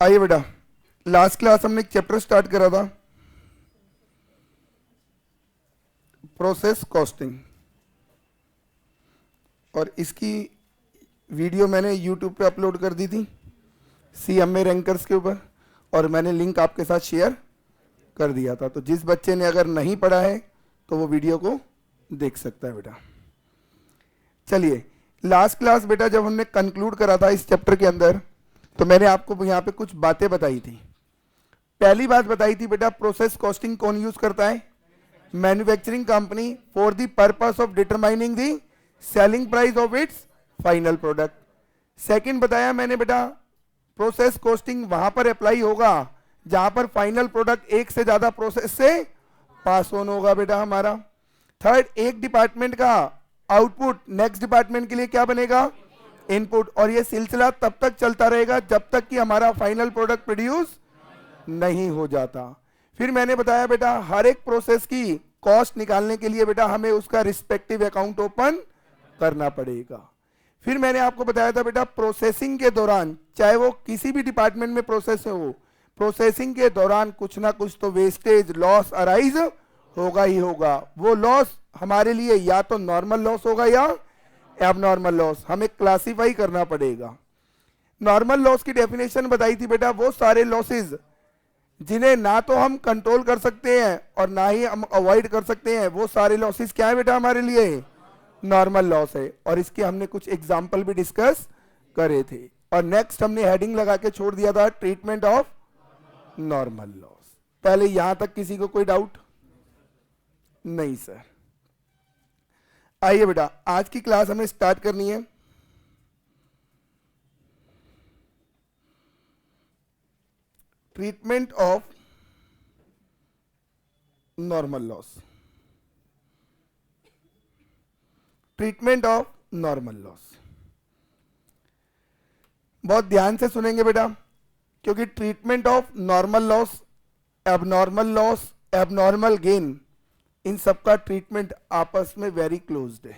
आइए बेटा, last class हमने एक चैप्टर स्टार्ट करा था, प्रोसेस कॉस्टिंग, और इसकी वीडियो मैंने यूट्यूब पे अपलोड कर दी थी CMA रैंकर्स के ऊपर, और मैंने लिंक आपके साथ शेयर कर दिया था। तो जिस बच्चे ने अगर नहीं पढ़ा है तो वो वीडियो को देख सकता है बेटा। चलिए, लास्ट क्लास बेटा जब हमने कंक्लूड करा था इस चैप्टर के अंदर, तो मैंने आपको यहाँ पे कुछ बातें बताई थी। पहली बात बताई थी बेटा, प्रोसेस कॉस्टिंग कौन यूज करता है? Manufacturing company, for the purpose of determining the selling price of its final product. Second बताया मैंने बेटा, प्रोसेस कॉस्टिंग वहां पर अप्लाई होगा जहां पर फाइनल प्रोडक्ट एक से ज्यादा प्रोसेस से पास ऑन होगा बेटा हमारा। थर्ड, एक डिपार्टमेंट का आउटपुट नेक्स्ट डिपार्टमेंट के लिए क्या बनेगा? इनपुट। और ये सिलसिला तब तक चलता रहेगा जब तक कि हमारा फाइनल प्रोडक्ट प्रोड्यूस नहीं हो जाता। फिर मैंने बताया बेटा, हर एक प्रोसेस की कॉस्ट निकालने के लिए बेटा हमें उसका रिस्पेक्टिव अकाउंट ओपन करना पड़ेगा। फिर मैंने आपको बताया था बेटा, प्रोसेसिंग के दौरान, चाहे वो किसी भी डिपार्टमेंट में प्रोसेस हो, प्रोसेसिंग के दौरान कुछ ना कुछ तो वेस्टेज लॉस अराइज होगा ही होगा। वो लॉस हमारे लिए या तो नॉर्मल लॉस होगा या एबनॉर्मल लॉस, हमें क्लासिफाई करना पड़ेगा। नॉर्मल लॉस की डेफिनेशन बताई थी बेटा, वो सारे लॉसेस जिन्हें ना तो हम कंट्रोल कर सकते हैं और ना ही हम अवॉइड कर सकते हैं, वो सारे लॉसेस क्या है बेटा हमारे लिए? नॉर्मल लॉस है। और इसके हमने कुछ एग्जाम्पल भी डिस्कस करे थे। और नेक्स्ट हमने हेडिंग लगा के छोड़ दिया था, ट्रीटमेंट ऑफ नॉर्मल लॉस। पहले यहां तक किसी को कोई डाउट नहीं? सर आइए बेटा, आज की क्लास हमें स्टार्ट करनी है। Treatment of normal loss. Treatment of normal loss बहुत ध्यान से सुनेंगे बेटा, क्योंकि treatment of normal loss, abnormal loss, abnormal gain, इन सबका ट्रीटमेंट आपस में वेरी क्लोज्ड है।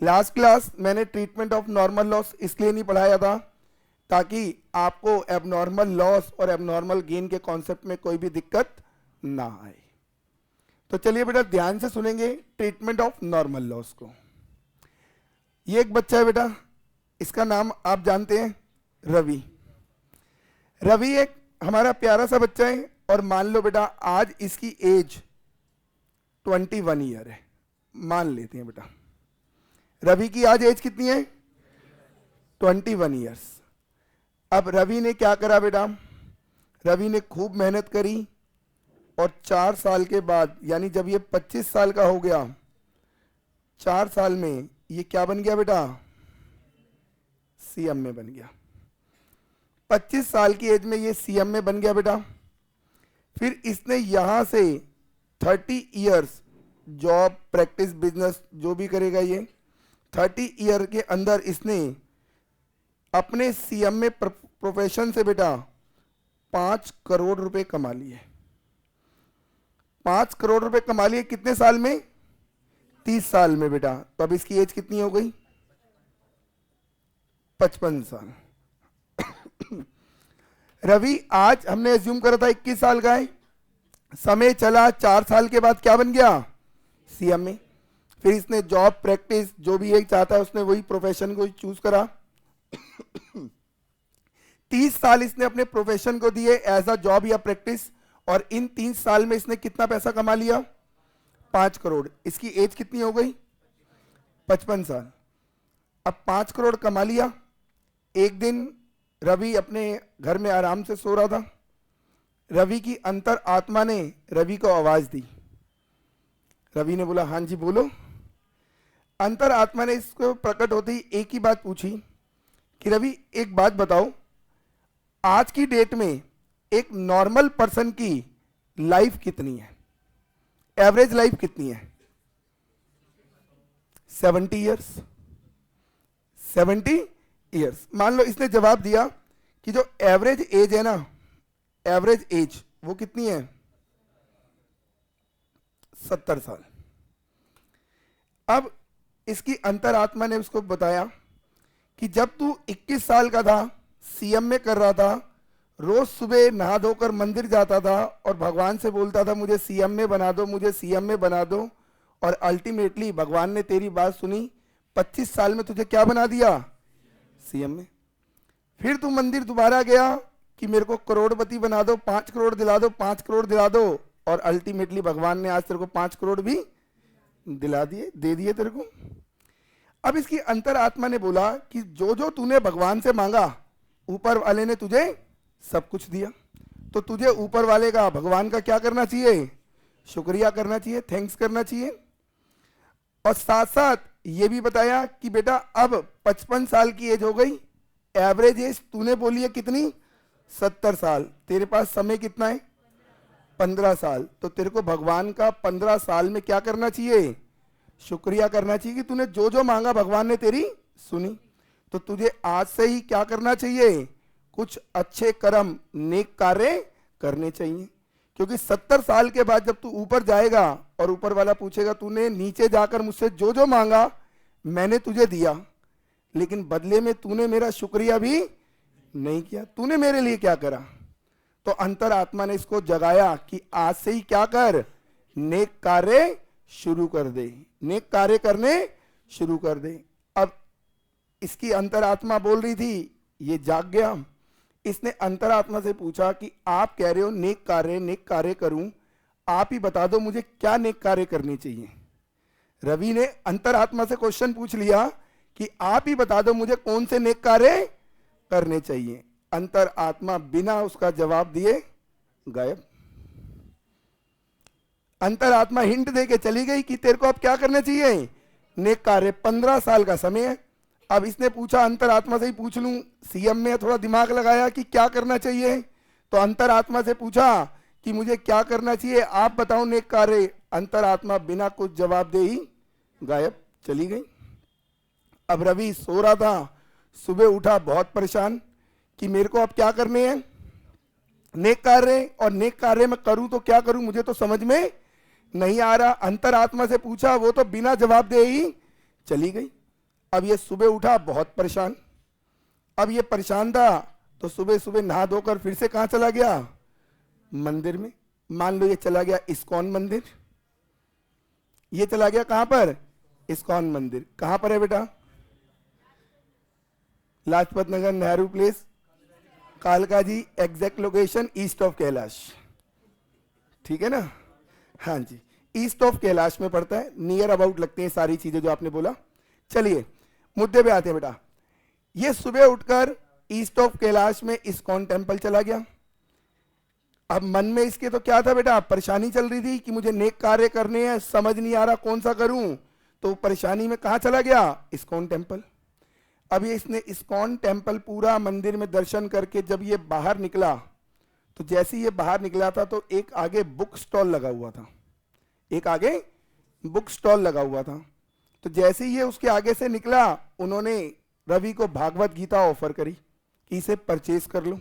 लास्ट क्लास मैंने ट्रीटमेंट ऑफ नॉर्मल लॉस इसलिए नहीं पढ़ाया था ताकि आपको एबनॉर्मल लॉस और एबनॉर्मल गेन के कॉन्सेप्ट में कोई भी दिक्कत ना आए। तो चलिए बेटा, ध्यान से सुनेंगे ट्रीटमेंट ऑफ नॉर्मल लॉस को। ये एक बच्चा है बेटा, इसका नाम आप जानते हैं, रवि। रवि एक हमारा प्यारा सा बच्चा है, और मान लो बेटा आज इसकी एज 21 ईयर है, मान लेते हैं बेटा। रवि की आज एज कितनी है? 21 ईयर्स। अब रवि ने क्या करा बेटा? रवि ने खूब मेहनत करी, और 4 साल के बाद, यानी जब ये 25 साल का हो गया, 4 साल में ये क्या बन गया बेटा? CM में बन गया। 25 साल की एज में ये CM में बन गया बेटा। फिर इसने यहां से 30 इयर्स जॉब, प्रैक्टिस, बिजनेस जो भी करेगा ये, 30 ईयर के अंदर इसने अपने CM में प्रोफेशन से बेटा 5 करोड़ रुपए कमा लिए। 5 करोड़ रुपए कमा लिए कितने साल में? 30 साल में बेटा। तो अब इसकी एज कितनी हो गई? 55 साल। रवि आज हमने एज्यूम करा था 21 साल का है, समय चला, 4 साल के बाद क्या बन गया? CM में। फिर इसने जॉब, प्रैक्टिस जो भी एक चाहता है उसने वही प्रोफेशन को चूज करा। 30 साल इसने अपने प्रोफेशन को दिए एज अ जॉब या प्रैक्टिस, और इन 30 साल में इसने कितना पैसा कमा लिया? 5 करोड़। इसकी एज कितनी हो गई? 55 साल। अब 5 करोड़ कमा लिया। एक दिन रवि अपने घर में आराम से सो रहा था। रवि की अंतर आत्मा ने रवि को आवाज दी। रवि ने बोला, हाँ जी बोलो। अंतर आत्मा ने इसको प्रकट होते ही एक ही बात पूछी कि रवि एक बात बताओ, आज की डेट में एक नॉर्मल पर्सन की लाइफ कितनी है? एवरेज लाइफ कितनी है? 70 ईयर्स। 70 ईयर्स। मान लो इसने जवाब दिया कि जो एवरेज एज है ना, एवरेज एज वो कितनी है? 70 साल। अब इसकी अंतरात्मा ने उसको बताया कि जब तू 21 साल का था, CM में कर रहा था, रोज सुबह नहा धोकर मंदिर जाता था और भगवान से बोलता था मुझे सीएम में बना दो, मुझे सीएम में बना दो, और अल्टीमेटली भगवान ने तेरी बात सुनी, 25 साल में तुझे क्या बना दिया? सीएम में। फिर तू मंदिर दोबारा गया कि मेरे को करोड़पति बना दो, 5 करोड़ दिला दो, 5 करोड़ दिला दो, और अल्टीमेटली भगवान ने आज तेरे को 5 करोड़ भी दिला दिए, दे दिए तेरे को। अब इसकी अंतरात्मा ने बोला कि जो जो तूने भगवान से मांगा ऊपर वाले ने तुझे सब कुछ दिया, तो तुझे ऊपर वाले का, भगवान का क्या करना चाहिए? शुक्रिया करना चाहिए, थैंक्स करना चाहिए। और साथ साथ ये भी बताया कि बेटा अब 55 साल की एज हो गई, एवरेज एज तूने बोली है कितनी? 70 साल। तेरे पास समय कितना है? 15 साल। तो तेरे को भगवान का 15 साल में क्या करना चाहिए? शुक्रिया करना चाहिए कि तूने जो जो मांगा भगवान ने तेरी सुनी। तो तुझे आज से ही क्या करना चाहिए? कुछ अच्छे कर्म, नेक कार्य करने चाहिए, क्योंकि 70 साल के बाद जब तू ऊपर जाएगा और ऊपर वाला पूछेगा तूने नीचे जाकर मुझसे जो जो मांगा मैंने तुझे दिया, लेकिन बदले में तूने मेरा शुक्रिया भी नहीं किया, तूने मेरे लिए क्या करा? तो अंतरात्मा ने इसको जगाया कि आज से ही क्या कर? नेक कार्य शुरू कर दे, नेक कार्य करने शुरू कर दे। अब इसकी अंतरात्मा बोल रही थी, ये जाग गया। इसने अंतरात्मा से पूछा कि आप कह रहे हो नेक कार्य करूं, आप ही बता दो मुझे क्या नेक कार्य करनी चाहिए। रवि ने अंतरात्मा से क्वेश्चन पूछ लिया कि आप ही बता दो मुझे कौन से नेक कार्य करने चाहिए। अंतरात्मा बिना उसका जवाब दिए गायब। अंतरात्मा हिंट दे के चली गई कि तेरे को अब क्या करना चाहिए? नेक कार्य। 15 साल का समय है। अब इसने पूछा अंतरात्मा से ही पूछ लूं, सीएम में थोड़ा दिमाग लगाया कि क्या करना चाहिए, तो अंतरात्मा से पूछा कि मुझे क्या करना चाहिए, आप बताओ नेक कार्य। अंतरात्मा बिना कुछ जवाब दे ही गायब, चली गई। अब रवि सो रहा था, सुबह उठा बहुत परेशान कि मेरे को अब क्या करने हैं? नेक कार्य। और नेक कार्य में करूं तो क्या करूं, मुझे तो समझ में नहीं आ रहा। अंतरात्मा से पूछा, वो तो बिना जवाब दे ही चली गई। अब ये सुबह उठा बहुत परेशान। अब ये परेशान था तो सुबह सुबह नहा धोकर फिर से कहां चला गया? मंदिर में। मान लो ये चला गया इस्कॉन मंदिर। ये चला गया कहां पर? इस्कॉन मंदिर। कहां पर है बेटा? लाजपत नगर, नेहरू प्लेस, कालका ji, exact location east of Kailash. ठीक है ना? हाँ जी, ईस्ट ऑफ कैलाश में पड़ता है। नियर अबाउट लगती हैं सारी चीजें जो आपने बोला। चलिए मुद्दे पे आते हैं बेटा। ये सुबह उठकर ईस्ट ऑफ कैलाश में इस्कॉन टेम्पल चला गया। अब मन में इसके तो क्या था बेटा? परेशानी चल रही थी कि मुझे नेक कार्य करने हैं, समझ नहीं आ रहा कौन सा करूं। तो परेशानी में कहां चला गया? ISKCON temple. अब ये इसने इस्कॉन टेम्पल पूरा मंदिर में दर्शन करके जब ये बाहर निकला, तो जैसे ही ये बाहर निकला था तो एक आगे बुक स्टॉल लगा हुआ था। एक आगे बुक स्टॉल लगा हुआ था। तो जैसे ही ये उसके आगे से निकला, उन्होंने रवि को भागवत गीता ऑफर करी कि इसे परचेज कर लो।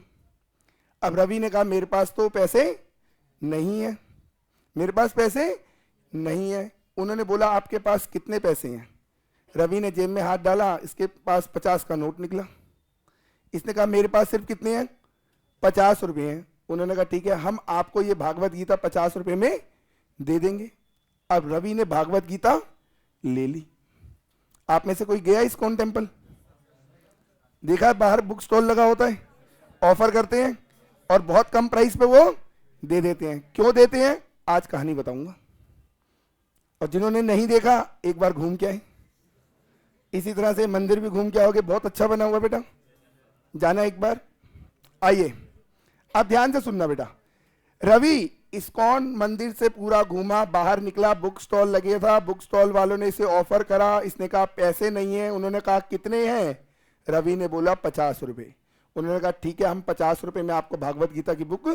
अब रवि ने कहा मेरे पास तो पैसे नहीं है, मेरे पास पैसे नहीं है। उन्होंने बोला आपके पास कितने पैसे हैं? रवि ने जेब में हाथ डाला, इसके पास 50 का नोट निकला। इसने कहा मेरे पास सिर्फ कितने हैं? 50 रुपये हैं। उन्होंने कहा ठीक है, हम आपको ये भागवत गीता 50 रुपये में दे देंगे। अब रवि ने भागवत गीता ले ली। आप में से कोई गया इस्कॉन टेम्पल? देखा है बाहर बुक स्टॉल लगा होता है, ऑफर करते हैं और बहुत कम प्राइस पे वो दे देते हैं। क्यों देते हैं आज कहानी बताऊंगा। और जिन्होंने नहीं देखा एक बार घूम के आए। इसी तरह से मंदिर भी घूम के आओगे, बहुत अच्छा बना हुआ बेटा, जाना एक बार। आइए आप ध्यान से सुनना बेटा। रवि इस्कॉन मंदिर से पूरा घूमा, बाहर निकला, बुक स्टॉल लगे था, बुक स्टॉल वालों ने इसे ऑफर करा। इसने कहा पैसे नहीं है। उन्होंने कहा कितने हैं? रवि ने बोला 50 रुपये। उन्होंने कहा ठीक है, हम 50 रुपये में आपको भागवत गीता की बुक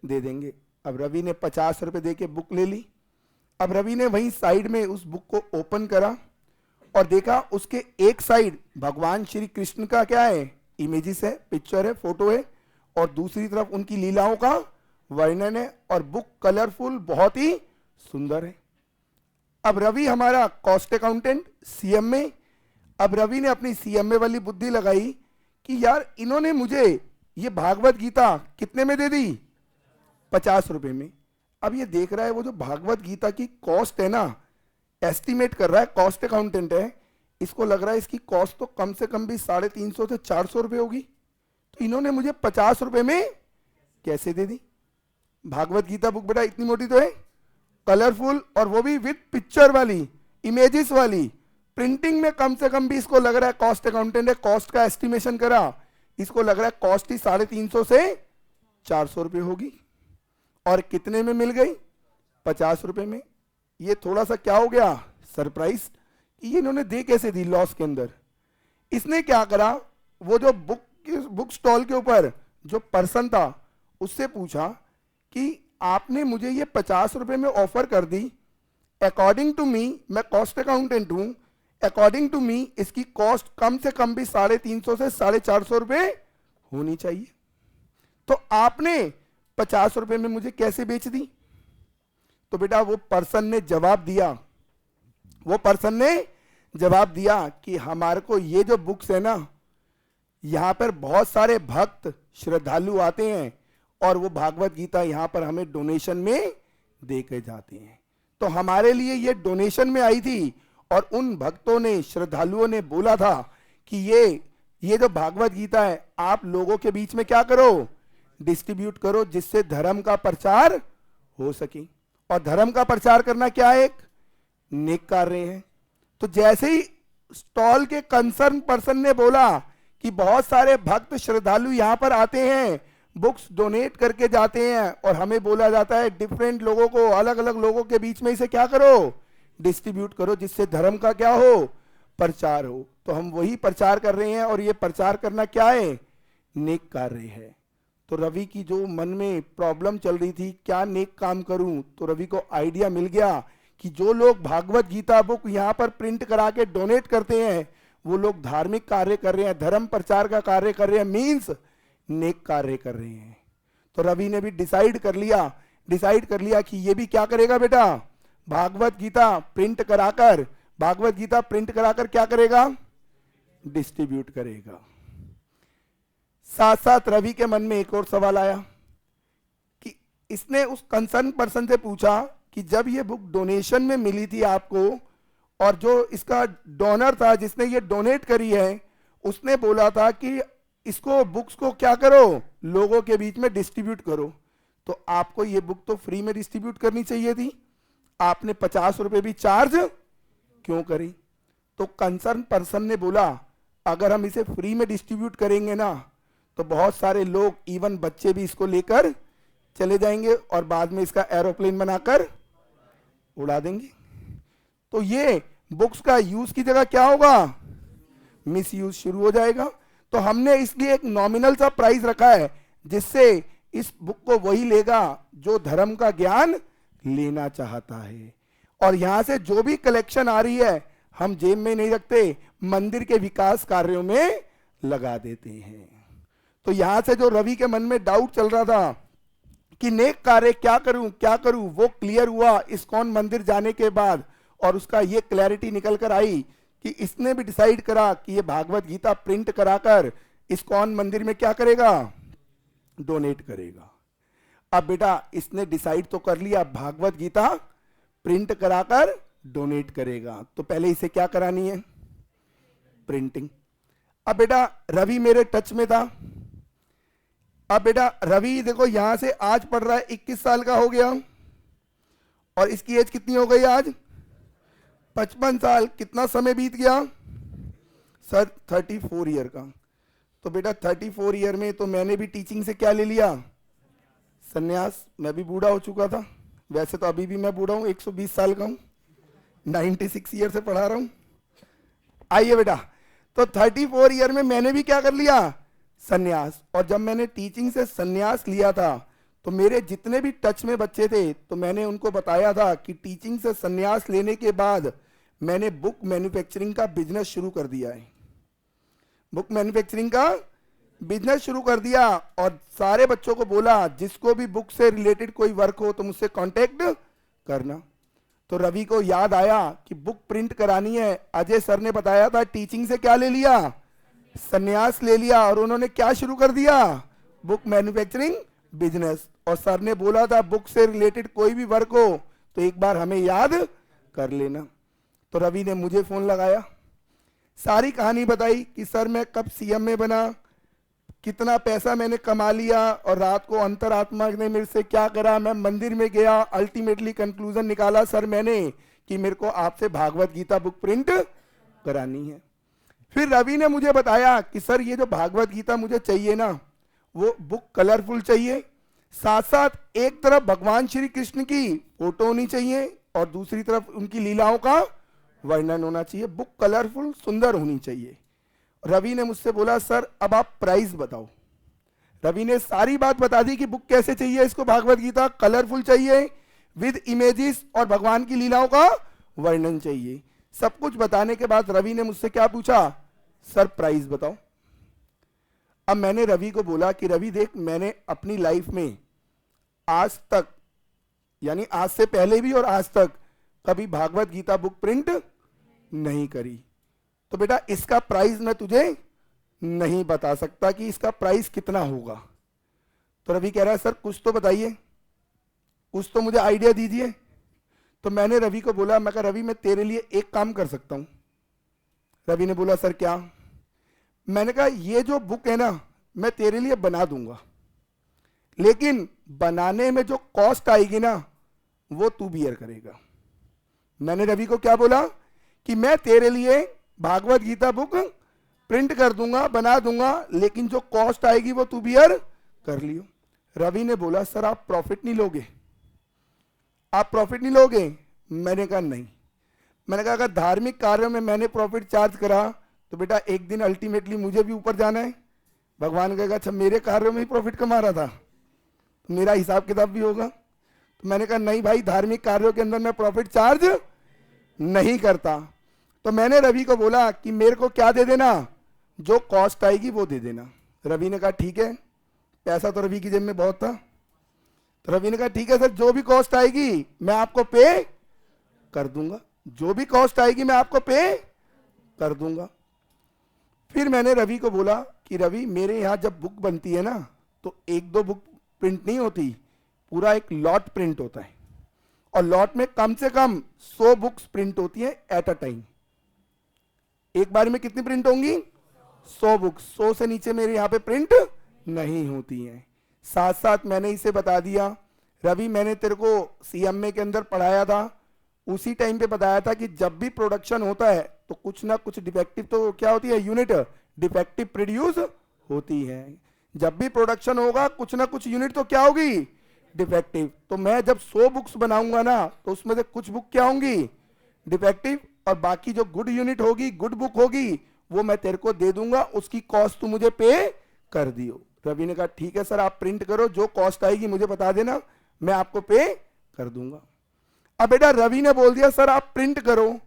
दे देंगे। अब रवि ने 50 रुपये दे के बुक ले ली। अब रवि ने वहीं साइड में उस बुक को ओपन करा और देखा उसके एक साइड भगवान श्री कृष्ण का क्या है? इमेजेस है, पिक्चर है, फोटो है, और दूसरी तरफ उनकी लीलाओं का वर्णन है। और बुक कलरफुल, बहुत ही सुंदर है। अब रवि हमारा कॉस्ट अकाउंटेंट सीएम में। अब रवि ने अपनी सीएम में वाली बुद्धि लगाई कि यार इन्होंने मुझे ये भागवत गीता कितने में दे दी? 50 रुपए में। अब ये देख रहा है वो जो भागवत गीता की कॉस्ट है ना, एस्टिमेट कर रहा है, कॉस्ट अकाउंटेंट है, इसको लग रहा है इसकी कॉस्ट तो कम से कम भी 350 से 400 रुपए होगी, तो इन्होंने मुझे 50 रुपए में कैसे दे दी? भागवत गीता बुक बेटा इतनी मोटी तो है, कलरफुल, और वो भी विद पिक्चर वाली, इमेजेस वाली, प्रिंटिंग में कम से कम भी इसको लग रहा है, कॉस्ट अकाउंटेंट है, कॉस्ट का एस्टिमेशन करा, इसको लग रहा है कॉस्ट ही 350 से 400 रुपए होगी। और कितने में मिल गई? 50 रुपए में। ये थोड़ा सा क्या हो गया, सरप्राइज, कि ये इन्होंने दे कैसे दी लॉस के अंदर। इसने क्या करा, वो जो बुक स्टॉल के ऊपर जो पर्सन था उससे पूछा कि आपने मुझे ये 50 रुपए में ऑफर कर दी, अकॉर्डिंग टू मी, मैं कॉस्ट अकाउंटेंट हूं, अकॉर्डिंग टू मी इसकी कॉस्ट कम से कम भी 350 से 450 रुपए होनी चाहिए, तो आपने 50 रुपए में मुझे कैसे बेच दी? तो बेटा वो पर्सन ने जवाब दिया, वो पर्सन ने जवाब दिया कि हमारे को ये जो बुक्स है ना, यहां पर बहुत सारे भक्त श्रद्धालु आते हैं और वो भागवत गीता यहां पर हमें डोनेशन में दे के जाते हैं, तो हमारे लिए ये डोनेशन में आई थी, और उन भक्तों ने, श्रद्धालुओं ने बोला था कि ये जो भागवत गीता है आप लोगों के बीच में क्या करो, डिस्ट्रीब्यूट करो, जिससे धर्म का प्रचार हो सके। और धर्म का प्रचार करना क्या है, एक नेक कार्य है। तो जैसे ही स्टॉल के कंसर्न पर्सन ने बोला कि बहुत सारे भक्त श्रद्धालु यहां पर आते हैं, बुक्स डोनेट करके जाते हैं, और हमें बोला जाता है डिफरेंट लोगों को, अलग अलग लोगों के बीच में इसे क्या करो, डिस्ट्रीब्यूट करो, जिससे धर्म का क्या हो, प्रचार हो। तो हम वही प्रचार कर रहे हैं, और ये प्रचार करना क्या है, नेक कार्य है। तो रवि की जो मन में प्रॉब्लम चल रही थी, क्या नेक काम करूं, तो रवि को आइडिया मिल गया कि जो लोग भागवत गीता बुक यहां पर प्रिंट करा के डोनेट करते हैं, वो लोग धार्मिक कार्य कर रहे हैं, धर्म प्रचार का कार्य कर रहे हैं, मीन्स नेक कार्य कर रहे हैं। तो रवि ने भी डिसाइड कर लिया कि ये भी क्या करेगा बेटा, भागवत गीता प्रिंट कराकर, भागवत गीता प्रिंट कराकर क्या करेगा, डिस्ट्रीब्यूट करेगा। साथ साथ रवि के मन में एक और सवाल आया कि इसने उस कंसर्न पर्सन से पूछा कि जब ये बुक डोनेशन में मिली थी आपको, और जो इसका डोनर था जिसने ये डोनेट करी है, उसने बोला था कि इसको, बुक्स को क्या करो, लोगों के बीच में डिस्ट्रीब्यूट करो, तो आपको ये बुक तो फ्री में डिस्ट्रीब्यूट करनी चाहिए थी, आपने 50 रुपए भी चार्ज क्यों करी? तो कंसर्न पर्सन ने बोला अगर हम इसे फ्री में डिस्ट्रीब्यूट करेंगे ना, तो बहुत सारे लोग, इवन बच्चे भी इसको लेकर चले जाएंगे और बाद में इसका एरोप्लेन बनाकर उड़ा देंगे। तो ये बुक्स का यूज की जगह क्या होगा, मिस यूज शुरू हो जाएगा। तो हमने इसलिए एक नॉमिनल सा प्राइस रखा है, जिससे इस बुक को वही लेगा जो धर्म का ज्ञान लेना चाहता है। और यहां से जो भी कलेक्शन आ रही है हम जेब में नहीं रखते, मंदिर के विकास कार्यों में लगा देते हैं। तो यहां से जो रवि के मन में डाउट चल रहा था कि नेक कार्य क्या करूं, वो क्लियर हुआ इस्कॉन मंदिर जाने के बाद, और उसका ये क्लैरिटी निकल कर आई कि इसने भी डिसाइड करा कि ये भागवत गीता प्रिंट कराकर इस्कॉन मंदिर में क्या करेगा, डोनेट करेगा। अब बेटा इसने डिसाइड तो कर लिया भागवत गीता प्रिंट कराकर डोनेट करेगा, तो पहले इसे क्या करानी है, प्रिंटिंग। अब बेटा रवि मेरे टच में था। अब बेटा रवि देखो यहां से आज पढ़ रहा है, 21 साल का हो गया, और इसकी एज कितनी हो गई आज, 55 साल। कितना समय बीत गया सर, 34 ईयर का। तो बेटा 34 ईयर में तो मैंने भी टीचिंग से क्या ले लिया, संन्यास। मैं भी बूढ़ा हो चुका था, वैसे तो अभी भी मैं बूढ़ा हूं, 120 साल का हूं, 96 ईयर से पढ़ा रहा हूं। आइए बेटा, तो 34 ईयर में मैंने भी क्या कर लिया, संन्यास। और जब मैंने टीचिंग से संन्यास लिया था, तो मेरे जितने भी टच में बच्चे थे, तो मैंने उनको बताया था कि टीचिंग से संन्यास लेने के बाद मैंने बुक मैन्युफैक्चरिंग का बिजनेस शुरू कर दिया है, बुक मैन्युफैक्चरिंग का बिजनेस शुरू कर दिया। और सारे बच्चों को बोला जिसको भी बुक से रिलेटेड कोई वर्क हो तो मुझसे कांटेक्ट करना। तो रवि को याद आया कि बुक प्रिंट करानी है, अजय सर ने बताया था टीचिंग से क्या ले लिया, संन्यास ले लिया, और उन्होंने क्या शुरू कर दिया, बुक मैन्युफैक्चरिंग बिजनेस। और सर ने बोला था बुक से रिलेटेड कोई भी वर्क हो तो एक बार हमें याद कर लेना। तो रवि ने मुझे फोन लगाया, सारी कहानी बताई कि सर मैं कब सीएम में बना, कितना पैसा मैंने कमा लिया, और रात को अंतरात्मा ने मेरे से क्या करा। मैं मंदिर में गया, अल्टीमेटली कंक्लूजन निकाला सर मैंने कि मेरे को आपसे भागवत गीता बुक प्रिंट करानी है। फिर रवि ने मुझे बताया कि सर ये जो भागवत गीता मुझे चाहिए ना, वो बुक कलरफुल चाहिए, साथ साथ एक तरफ भगवान श्री कृष्ण की फोटो होनी चाहिए और दूसरी तरफ उनकी लीलाओं का वर्णन होना चाहिए। बुक कलरफुल सुंदर होनी चाहिए। रवि ने मुझसे बोला सर अब आप प्राइस बताओ। रवि ने सारी बात बता दी कि बुक कैसे चाहिए इसको, भागवत गीता कलरफुल चाहिए, विद इमेजेस और भगवान की लीलाओं का वर्णन चाहिए। सब कुछ बताने के बाद रवि ने मुझसे क्या पूछा, सर प्राइस बताओ। अब मैंने रवि को बोला कि रवि देख, मैंने अपनी लाइफ में आज तक, यानी आज से पहले भी और आज तक, कभी भागवत गीता बुक प्रिंट नहीं करी, तो बेटा इसका प्राइस मैं तुझे नहीं बता सकता कि इसका प्राइस कितना होगा। तो रवि कह रहा है सर कुछ तो बताइए, कुछ तो मुझे आइडिया दीजिए। तो मैंने रवि को बोला, मैं कहा रवि मैं तेरे लिए एक काम कर सकता हूं। रवि ने बोला सर क्या? मैंने कहा ये जो बुक है ना मैं तेरे लिए बना दूंगा, लेकिन बनाने में जो कॉस्ट आएगी ना वो तू बियर करेगा। मैंने रवि को क्या बोला कि मैं तेरे लिए भागवत गीता बुक प्रिंट कर दूंगा, बना दूंगा, लेकिन जो कॉस्ट आएगी वो तू बियर कर लियो। रवि ने बोला सर आप प्रॉफिट नहीं लोगे, आप प्रॉफिट नहीं लोगे? मैंने कहा नहीं। मैंने कहा अगर धार्मिक कार्यों में मैंने प्रॉफिट चार्ज करा तो बेटा एक दिन अल्टीमेटली मुझे भी ऊपर जाना है। भगवान कहेगा अच्छा मेरे कार्यों में ही प्रॉफिट कमा रहा था, तो मेरा हिसाब किताब भी होगा। तो मैंने कहा नहीं भाई, धार्मिक कार्यों के अंदर मैं प्रॉफिट चार्ज नहीं करता। तो मैंने रवि को बोला कि मेरे को क्या दे देना, जो कॉस्ट आएगी वो दे देना। रवि ने कहा ठीक है, पैसा तो रवि की जेब में बहुत था। तो रवि ने कहा ठीक है सर, जो भी कॉस्ट आएगी मैं आपको पे कर दूंगा, जो भी कॉस्ट आएगी मैं आपको पे कर दूंगा। फिर मैंने रवि को बोला कि रवि मेरे यहाँ जब बुक बनती है ना तो एक दो बुक प्रिंट नहीं होती, पूरा एक लॉट प्रिंट होता है, और लॉट में कम से कम 100 बुक्स प्रिंट होती है एट अ टाइम। एक बार में कितनी प्रिंट होंगी? 100 बुक्स। 100 से नीचे मेरे यहाँ पे प्रिंट नहीं होती हैं। साथ साथ मैंने इसे बता दिया, रवि मैंने तेरे को सीएमए के अंदर पढ़ाया था, उसी टाइम पे बताया था कि जब भी प्रोडक्शन होता है तो कुछ ना कुछ डिफेक्टिव तो क्या होती है, यूनिट डिफेक्टिव प्रोड्यूस होती है। जब भी प्रोडक्शन होगा कुछ ना कुछ यूनिट तो क्या होगी, डिफेक्टिव। तो मैं जब 100 बुक्स बनाऊंगा ना तो उसमें से कुछ बुक क्या होंगी, डिफेक्टिव, और बाकी जो गुड यूनिट होगी, गुड बुक होगी, वो मैं तेरे को दे दूंगा, उसकी कॉस्ट तू मुझे पे कर दियो। रवि ने कहा ठीक है सर आप प्रिंट करो, जो कॉस्ट आएगी मुझे बता देना, मैं आपको पे कर दूंगा। अब बेटा रवि ने बोल दिया सर आप प्रिंट करो,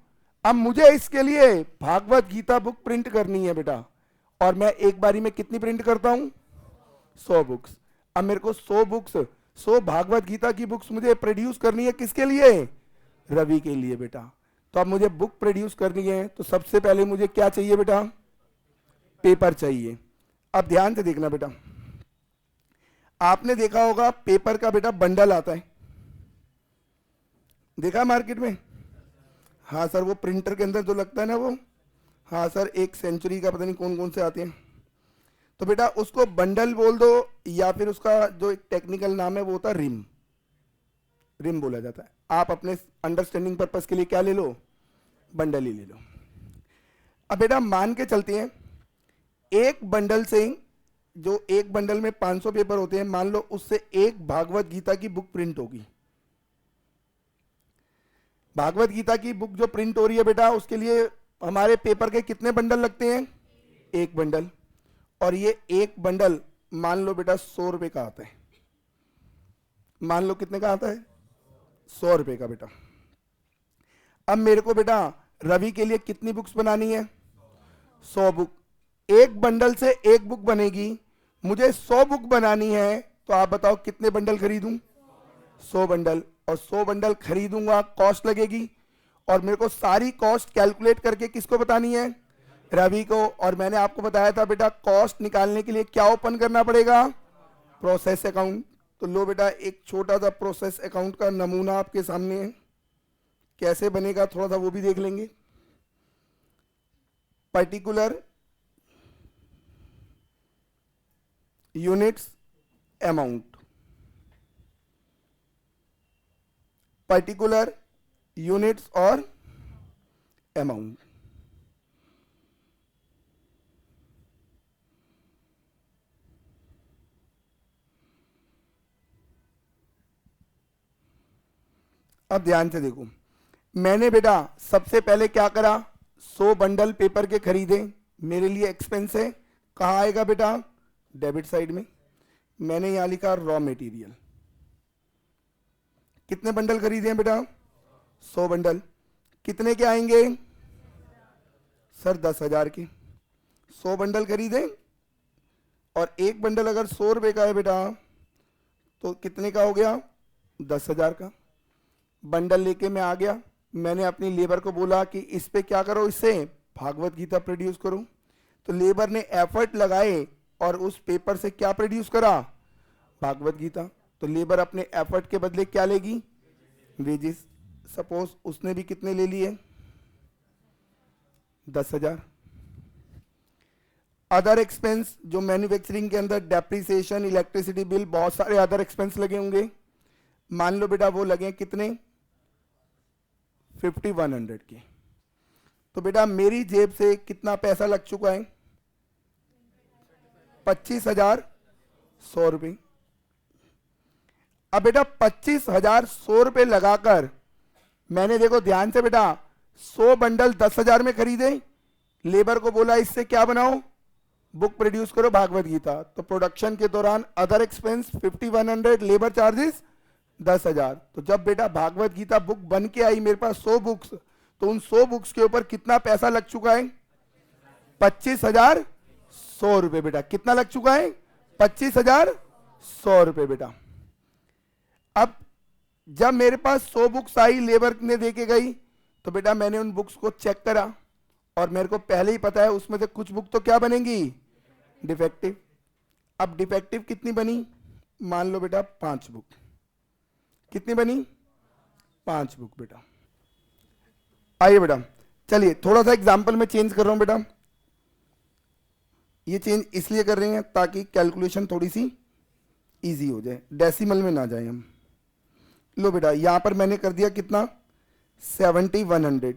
अब मुझे इसके लिए भागवत गीता बुक प्रिंट करनी है बेटा, और मैं एक बारी में कितनी प्रिंट करता हूं, 100 बुक्स। अब मेरे को 100 बुक्स, 100 भागवत गीता की बुक्स मुझे प्रोड्यूस करनी है, किसके लिए, रवि के लिए बेटा। तो अब मुझे बुक प्रोड्यूस करनी है तो सबसे पहले मुझे क्या चाहिए बेटा, पेपर चाहिए। अब ध्यान से देखना बेटा, आपने देखा होगा पेपर का बेटा बंडल आता है, देखा मार्केट में? हाँ सर, वो प्रिंटर के अंदर जो लगता है ना वो, हाँ सर, एक सेंचुरी का पता नहीं कौन कौन से आते हैं। तो बेटा उसको बंडल बोल दो, या फिर उसका जो एक टेक्निकल नाम है वो होता है रिम, रिम बोला जाता है। आप अपने अंडरस्टैंडिंग पर्पस के लिए क्या ले लो, बंडल ही ले लो। अब बेटा मान के चलते हैं एक बंडल से, जो एक बंडल में 500 पेपर होते हैं, मान लो उससे एक भागवत गीता की बुक प्रिंट होगी। भागवत गीता की बुक जो प्रिंट हो रही है बेटा, उसके लिए हमारे पेपर के कितने बंडल लगते हैं, एक बंडल। और ये एक बंडल मान लो बेटा 100 रुपए का आता है, मान लो कितने का आता है, 100 रुपए का बेटा। अब मेरे को बेटा रवि के लिए कितनी बुक्स बनानी है, 100 बुक। एक बंडल से एक बुक बनेगी, मुझे 100 बुक बनानी है, तो आप बताओ कितने बंडल खरीदूं, 100 बंडल। और 100 बंडल खरीदूंगा, कॉस्ट लगेगी, और मेरे को सारी कॉस्ट कैलकुलेट करके किसको बतानी है, रवि को। और मैंने आपको बताया था बेटा कॉस्ट निकालने के लिए क्या ओपन करना पड़ेगा, प्रोसेस अकाउंट। तो लो बेटा, एक छोटा सा प्रोसेस अकाउंट का नमूना आपके सामने है, कैसे बनेगा थोड़ा सा वो भी देख लेंगे। Particular units amount, particular units और अमाउंट। अब ध्यान से देखो, मैंने बेटा सबसे पहले क्या करा, 100 बंडल पेपर के खरीदे, मेरे लिए एक्सपेंस है, कहाँ आएगा बेटा, डेबिट साइड में। मैंने यहां लिखा रॉ मटेरियल। कितने बंडल खरीदे हैं बेटा, 100 बंडल। कितने के आएंगे सर, 10,000 के। 100 बंडल खरीदे और एक बंडल अगर 100 रुपए का है बेटा तो कितने का हो गया, 10,000 का। बंडल लेके मैं आ गया, मैंने अपनी लेबर को बोला कि इस पे क्या करो, इससे भागवत गीता प्रोड्यूस करो। तो लेबर ने एफर्ट लगाए और उस पेपर से क्या प्रोड्यूस करा, भागवत गीता। तो लेबर अपने एफर्ट के बदले क्या लेगी, वेजेस। सपोज उसने भी कितने ले लिए, 10,000। अदर एक्सपेंस जो मैन्युफैक्चरिंग के अंदर डेप्रिसिएशन, इलेक्ट्रिसिटी बिल, बहुत सारे अदर एक्सपेंस लगे होंगे। मान लो बेटा वो लगे कितने, 5100 के। तो बेटा मेरी जेब से कितना पैसा लग चुका है, 25,100 रुपये। अब बेटा 25,100 रुपये लगाकर मैंने, देखो ध्यान से बेटा, 100 बंडल 10,000 में खरीदे, लेबर को बोला इससे क्या बनाओ, बुक प्रोड्यूस करो भागवत गीता। तो प्रोडक्शन के दौरान अदर एक्सपेंस 5100, लेबर चार्जेस 10,000। तो जब बेटा भागवत गीता बुक बन के आई मेरे पास 100 बुक्स, तो उन 100 बुक्स के ऊपर कितना पैसा लग चुका है, 25,100 रुपए बेटा। कितना लग चुका है, 25,100 रुपए बेटा। अब जब मेरे पास 100 बुक्स आई, लेबर ने दे के गई, तो बेटा मैंने उन बुक्स को चेक करा और मेरे को पहले ही पता है उसमें से कुछ बुक तो क्या बनेंगी, डिफेक्टिव। अब डिफेक्टिव कितनी बनी, मान लो बेटा 5 बुक। कितनी बनी, 5 बुक बेटा। आइए बेटा, चलिए थोड़ा सा एग्जाम्पल में चेंज कर रहा हूं बेटा। ये चेंज इसलिए कर रहे हैं ताकि कैलकुलेशन थोड़ी सी इजी हो जाए, डेसिमल में ना जाए हम। लो बेटा यहां पर मैंने कर दिया कितना, 7100,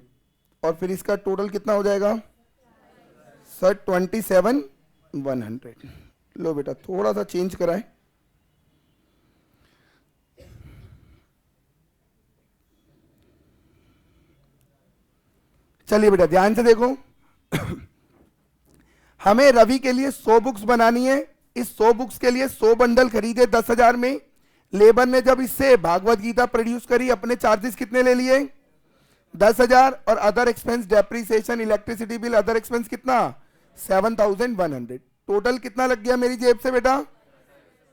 और फिर इसका टोटल कितना हो जाएगा सर, 27,100। लो बेटा थोड़ा सा चेंज कराएं। चलिए बेटा ध्यान से देखो, हमें रवि के लिए 100 बुक्स बनानी है। इस 100 बुक्स के लिए 100 बंडल खरीदे 10,000 में। लेबर ने जब इससे भागवत गीता प्रोड्यूस करी, अपने चार्जेस कितने ले लिए, 10,000, और other expense depreciation, electricity bill, other expense कितना, 7,100। टोटल कितना लग गया मेरी जेब से बेटा,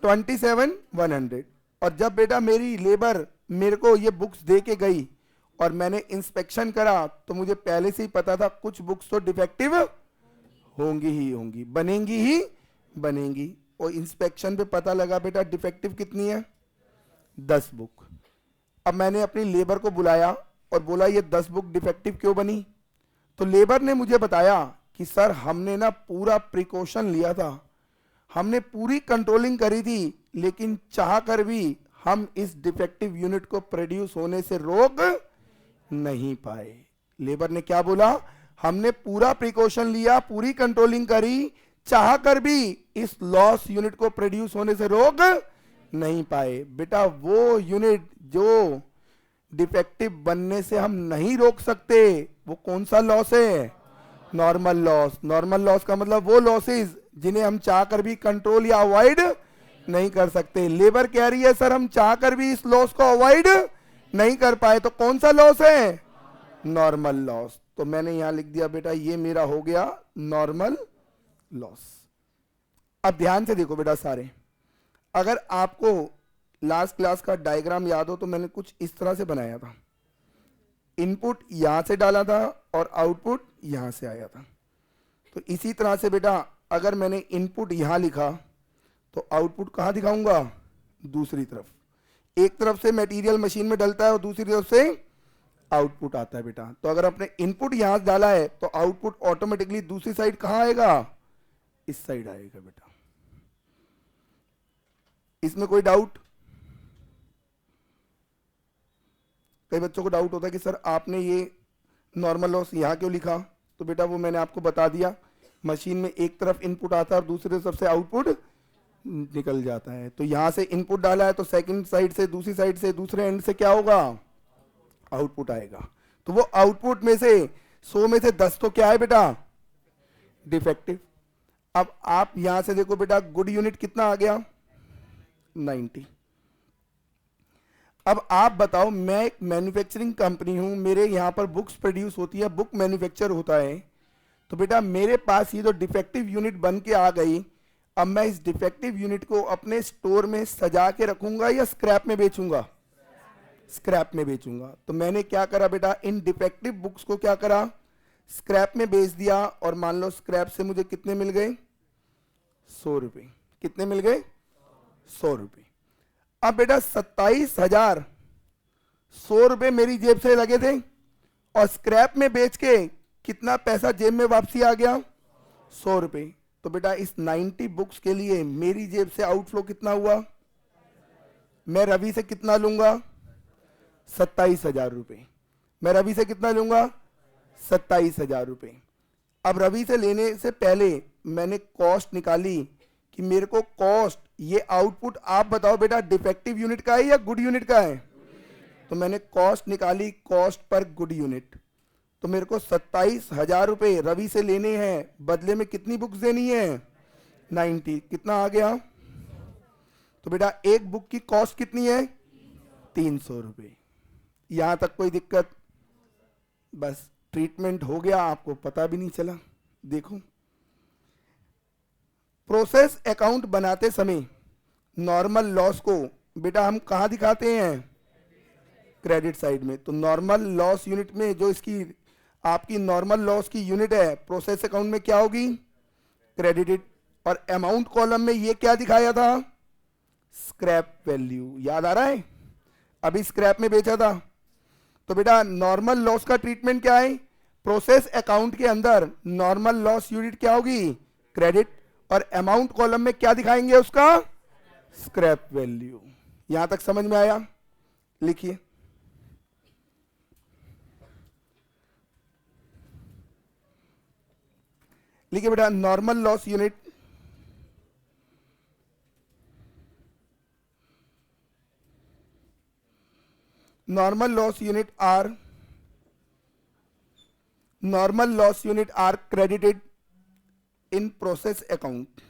27,100। और जब बेटा मेरी लेबर मेरे को ये बुक्स दे के गई और मैंने इंस्पेक्शन करा, तो मुझे पहले से ही पता था कुछ बुक्स तो डिफेक्टिव होंगी ही होंगी, बनेंगी ही बनेंगी। और इंस्पेक्शन पे पता लगा बेटा डिफेक्टिव कितनी है, 10 बुक। अब मैंने अपनी लेबर को बुलाया और बोला ये 10 बुक डिफेक्टिव क्यों बनी। तो लेबर ने मुझे बताया कि सर हमने ना पूरा प्रिकॉशन लिया था, हमने पूरी कंट्रोलिंग करी थी, लेकिन चाह कर भी हम इस डिफेक्टिव यूनिट को प्रोड्यूस होने से रोक नहीं पाए। लेबर ने क्या बोला, हमने पूरा प्रिकॉशन लिया, पूरी कंट्रोलिंग करी, चाह कर भी इस लॉस यूनिट को प्रोड्यूस होने से रोक नहीं पाए। बेटा वो यूनिट जो डिफेक्टिव बनने से हम नहीं रोक सकते, वो कौन सा लॉस है, नॉर्मल लॉस। नॉर्मल लॉस का मतलब वो लॉसेस जिन्हें हम चाह कर भी कंट्रोल या अवॉइड नहीं कर सकते। लेबर कह रही है सर हम चाह कर भी इस लॉस को अवॉइड नहीं कर पाए, तो कौन सा लॉस है, नॉर्मल लॉस। तो मैंने यहां लिख दिया बेटा ये मेरा हो गया नॉर्मल लॉस। अब ध्यान से देखो बेटा सारे, अगर आपको लास्ट क्लास का डायग्राम याद हो तो मैंने कुछ इस तरह से बनाया था। इनपुट यहां से डाला था और आउटपुट यहां से आया था। तो इसी तरह से बेटा अगर मैंने इनपुट यहां लिखा तो आउटपुट कहाँ दिखाऊंगा? दूसरी तरफ। एक तरफ से मटेरियल मशीन में डलता है और दूसरी तरफ से आउटपुट आता है बेटा। तो अगर आपने इनपुट यहां डाला है तो आउटपुट ऑटोमेटिकली दूसरी साइड कहां आएगा? इस साइड आएगा बेटा। इसमें कोई डाउट? कई बच्चों को डाउट होता है कि सर आपने ये नॉर्मल लॉस यहां क्यों लिखा? तो बेटा वो मैंने आपको बता दिया, मशीन में एक तरफ इनपुट आता है और दूसरी तरफ से आउटपुट निकल जाता है। तो यहां से इनपुट डाला है तो सेकंड साइड से, दूसरी साइड से, दूसरे एंड से क्या होगा? आउटपुट आएगा। तो वो आउटपुट में से 100 में से 10 तो क्या है बेटा? डिफेक्टिव। अब आप यहां से देखो बेटा, गुड यूनिट कितना आ गया? 90। अब आप बताओ, मैं एक मैन्युफैक्चरिंग कंपनी हूं, मेरे यहां पर बुक्स प्रोड्यूस होती है, बुक मैन्युफैक्चर होता है। तो बेटा मेरे पास ये जो डिफेक्टिव यूनिट बन के आ गई, अब मैं इस डिफेक्टिव यूनिट को अपने स्टोर में सजा के रखूंगा या स्क्रैप में बेचूंगा? स्क्रैप में बेचूंगा। तो मैंने क्या करा बेटा, इन डिफेक्टिव बुक्स को क्या करा? स्क्रैप में बेच दिया। और मान लो स्क्रैप से मुझे कितने मिल गए? 100 रुपए। कितने मिल गए? 100 रुपए। अब बेटा 27,000 100 रुपए मेरी जेब से लगे थे और स्क्रैप में बेच के कितना पैसा जेब में वापसी आ गया? 100 रुपए। तो बेटा इस 90 बुक्स के लिए मेरी जेब से आउटफ्लो कितना हुआ? मैं रवि से कितना लूंगा? 27,000 रुपए। मैं रवि से कितना लूंगा? 27,000 रुपए। अब रवि से लेने से पहले मैंने कॉस्ट निकाली कि मेरे को कॉस्ट, ये आउटपुट आप बताओ बेटा डिफेक्टिव यूनिट का है या गुड यूनिट का है? तो मैंने कॉस्ट निकाली, कॉस्ट पर गुड यूनिट। तो मेरे को 27,000 रुपए रवि से लेने हैं, बदले में कितनी बुक्स देनी है? 90। कितना आ गया? तो बेटा एक बुक की कॉस्ट कितनी है? 300 रुपए। यहां तक कोई दिक्कत? बस ट्रीटमेंट हो गया, आपको पता भी नहीं चला। देखो प्रोसेस अकाउंट बनाते समय नॉर्मल लॉस को बेटा हम कहां दिखाते हैं? क्रेडिट साइड में। तो नॉर्मल लॉस यूनिट में जो इसकी आपकी नॉर्मल लॉस की यूनिट है, प्रोसेस अकाउंट में क्या होगी? क्रेडिटेड। और अमाउंट कॉलम में ये क्या दिखाया था? Scrap value. याद आ रहा है? अभी स्क्रैप में बेचा था। तो बेटा नॉर्मल लॉस का ट्रीटमेंट क्या है? प्रोसेस अकाउंट के अंदर नॉर्मल लॉस यूनिट क्या होगी? क्रेडिट। और अमाउंट कॉलम में क्या दिखाएंगे? उसका स्क्रैप वैल्यू। यहां तक समझ में आया? लिखिए। लिखिए बेटा, normal loss unit are credited in process account.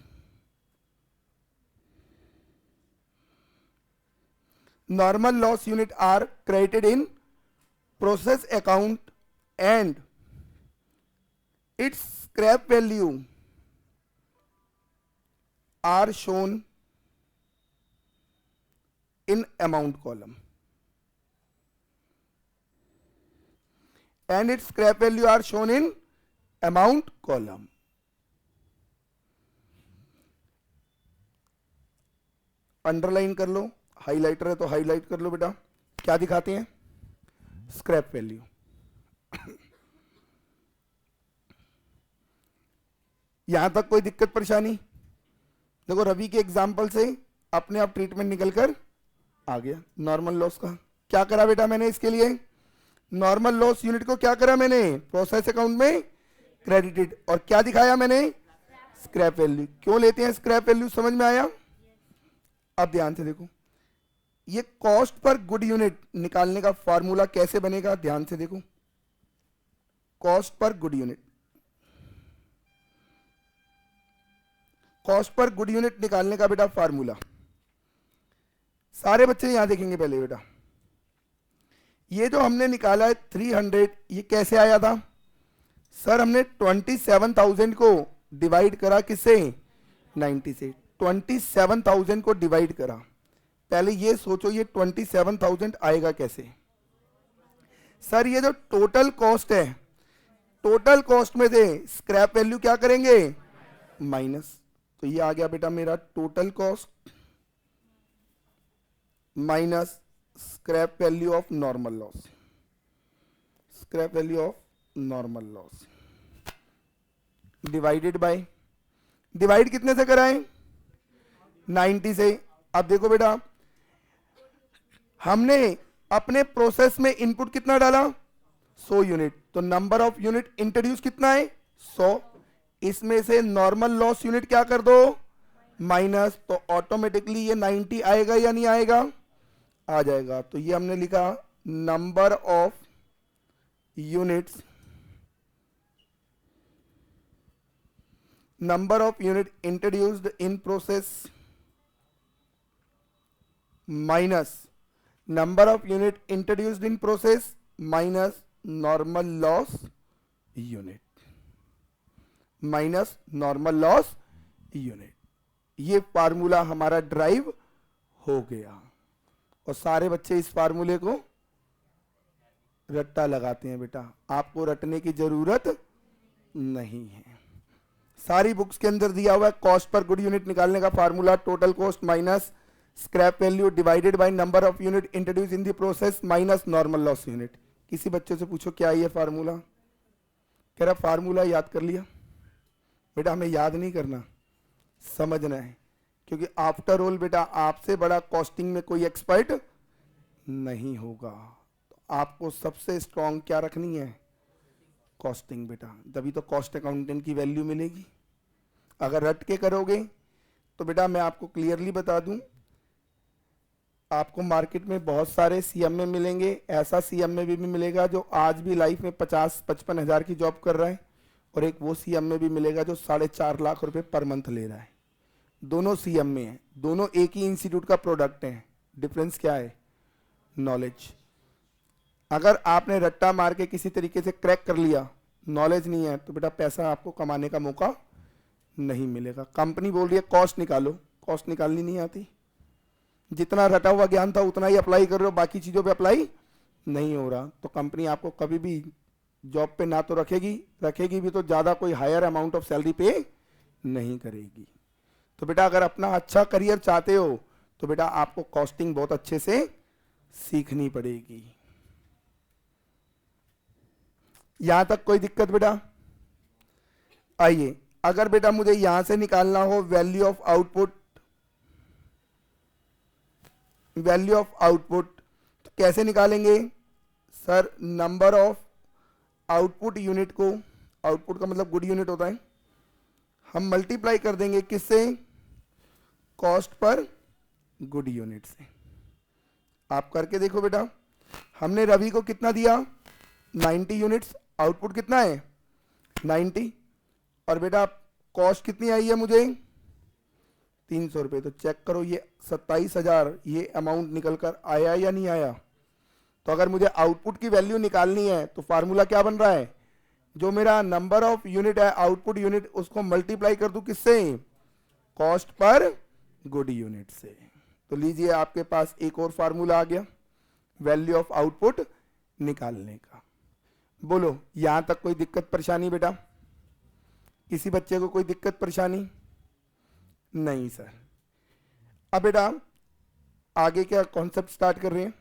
Normal loss unit are credited in process account and its scrap value are shown in amount column. And its scrap value are shown in amount column. Underline कर लो, highlighter है तो highlight कर लो बेटा। क्या दिखाते हैं? Scrap value. यहां तक कोई दिक्कत परेशानी? देखो रवि के एग्जाम्पल से अपने आप ट्रीटमेंट निकलकर आ गया। नॉर्मल लॉस का क्या करा बेटा मैंने? इसके लिए नॉर्मल लॉस यूनिट को क्या करा मैंने? प्रोसेस अकाउंट में क्रेडिटेड। और क्या दिखाया मैंने? Scrap value. क्यों लेते हैं स्क्रैप वैल्यू? समझ में आया? अब ध्यान से देखो, ये कॉस्ट पर गुड यूनिट निकालने का फॉर्मूला कैसे बनेगा? ध्यान से देखो, cost per good unit, cost per good unit निकालने का बेटा फॉर्मूला सारे बच्चे यहां देखेंगे। पहले बेटा ये जो हमने निकाला है 300, ये कैसे आया था? सर हमने 27,000 को डिवाइड करा किससे? 90 से। 27,000 को डिवाइड करा। पहले ये सोचो ये 27,000 आएगा कैसे? सर ये जो टोटल कॉस्ट है, टोटल कॉस्ट में से स्क्रैप वैल्यू क्या करेंगे? माइनस। तो ये आ गया बेटा मेरा total cost minus scrap value of normal loss, scrap value of normal loss divided by, divide कितने से कराएं? 90 से। अब देखो बेटा, हमने अपने प्रोसेस में इनपुट कितना डाला? 100 यूनिट, तो नंबर ऑफ यूनिट इंट्रोड्यूस कितना है? 100। इसमें से नॉर्मल लॉस यूनिट क्या कर दो? माइनस, तो ऑटोमेटिकली ये 90 आएगा या नहीं आएगा? आ जाएगा। तो ये हमने लिखा number of units, number of unit introduced in process minus number of unit introduced in process minus normal loss unit, minus normal loss unit. ये फार्मूला हमारा ड्राइव हो गया और सारे बच्चे इस फार्मूले को रट्टा लगाते हैं। बेटा आपको रटने की जरूरत नहीं है, सारी बुक्स के अंदर दिया हुआ है। कॉस्ट पर गुड यूनिट निकालने का formula total cost minus scrap value divided by number of unit introduce in the process minus normal loss unit. किसी बच्चे से पूछो क्या ये फार्मूला, कह रहा फार्मूला याद कर लिया। बेटा हमें याद नहीं करना, समझना है, क्योंकि आफ्टर ऑल बेटा आपसे बड़ा कॉस्टिंग में कोई एक्सपर्ट नहीं होगा। तो आपको सबसे स्ट्रॉन्ग क्या रखनी है? कॉस्टिंग बेटा, तभी तो कॉस्ट अकाउंटेंट की वैल्यू मिलेगी। अगर रट के करोगे तो बेटा मैं आपको क्लियरली बता दूं, आपको मार्केट में बहुत सारे सीएमए मिलेंगे, ऐसा सीएमए भी मिलेगा जो आज भी लाइफ में 50-55 हज़ार की जॉब कर रहा है, और एक वो सीएमए भी मिलेगा जो 4.5 लाख रुपए पर मंथ ले रहा है। दोनों सीएमए हैं, दोनों एक ही इंस्टीट्यूट का प्रोडक्ट है। डिफरेंस क्या है? नॉलेज। अगर आपने रट्टा मार के किसी तरीके से क्रैक कर लिया, नॉलेज नहीं है, तो बेटा पैसा आपको कमाने का मौका नहीं मिलेगा। कंपनी बोल रही है कॉस्ट निकालो, कॉस्ट निकालनी नहीं आती। जितना रटा हुआ ज्ञान था उतना ही अप्लाई कर रहे हो, बाकी चीजों पे अप्लाई नहीं हो रहा, तो कंपनी आपको कभी भी जॉब पे ना तो रखेगी भी तो ज्यादा कोई हायर अमाउंट ऑफ सैलरी पे नहीं करेगी। तो बेटा अगर अपना अच्छा करियर चाहते हो तो बेटा आपको कॉस्टिंग बहुत अच्छे से सीखनी पड़ेगी। यहां तक कोई दिक्कत बेटा? आइए, अगर बेटा मुझे यहां से निकालना हो value of output, value of output तो कैसे निकालेंगे? Sir number of output unit को, आउटपुट का मतलब गुड यूनिट होता है, हम मल्टीप्लाई कर देंगे किससे? कॉस्ट पर गुड यूनिट से। आप करके देखो बेटा, हमने रवि को कितना दिया? 90 यूनिट्स, आउटपुट कितना है? 90, और बेटा कॉस्ट कितनी आई है मुझे? 300 रुपये। तो चेक करो ये 27,000 ये अमाउंट निकल कर आया या नहीं आया? तो अगर मुझे आउटपुट की वैल्यू निकालनी है तो फार्मूला क्या बन रहा है? जो मेरा नंबर ऑफ यूनिट है, आउटपुट यूनिट, उसको मल्टीप्लाई कर दूं किससे? कॉस्ट पर गुड यूनिट से। तो लीजिए आपके पास एक और फार्मूला आ गया वैल्यू ऑफ आउटपुट निकालने का। बोलो यहां तक कोई दिक्कत परेशानी बेटा? किसी बच्चे को कोई दिक्कत परेशानी? नहीं सर। अब बेटा आगे क्या कॉन्सेप्ट स्टार्ट कर रहे हैं?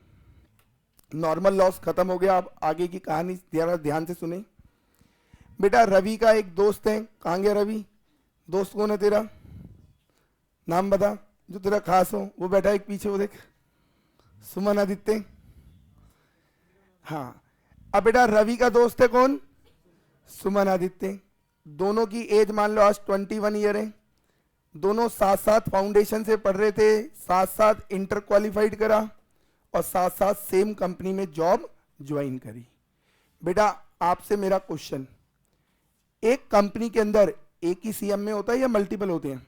नॉर्मल लॉस खत्म हो गया, अब आगे की कहानी जरा ध्यान से सुने। बेटा रवि का एक दोस्त है, कहाँ गया रवि? दोस्त कौन है तेरा? नाम बता जो तेरा खास हो। वो बैठा एक पीछे, वो देख, सुमन आदित्य। हाँ, अब बेटा रवि का दोस्त है कौन? सुमन आदित्य। दोनों की एज मान लो आज 21 ईयर है, दोनों साथ साथ फाउंडेशन से पढ़ रहे थे, साथ साथ इंटर क्वालिफाइड करा और साथ साथ सेम कंपनी में जॉब ज्वाइन करी। बेटा आपसे मेरा क्वेश्चन, एक कंपनी के अंदर एक ही सीएमए होता है या मल्टीपल होते हैं?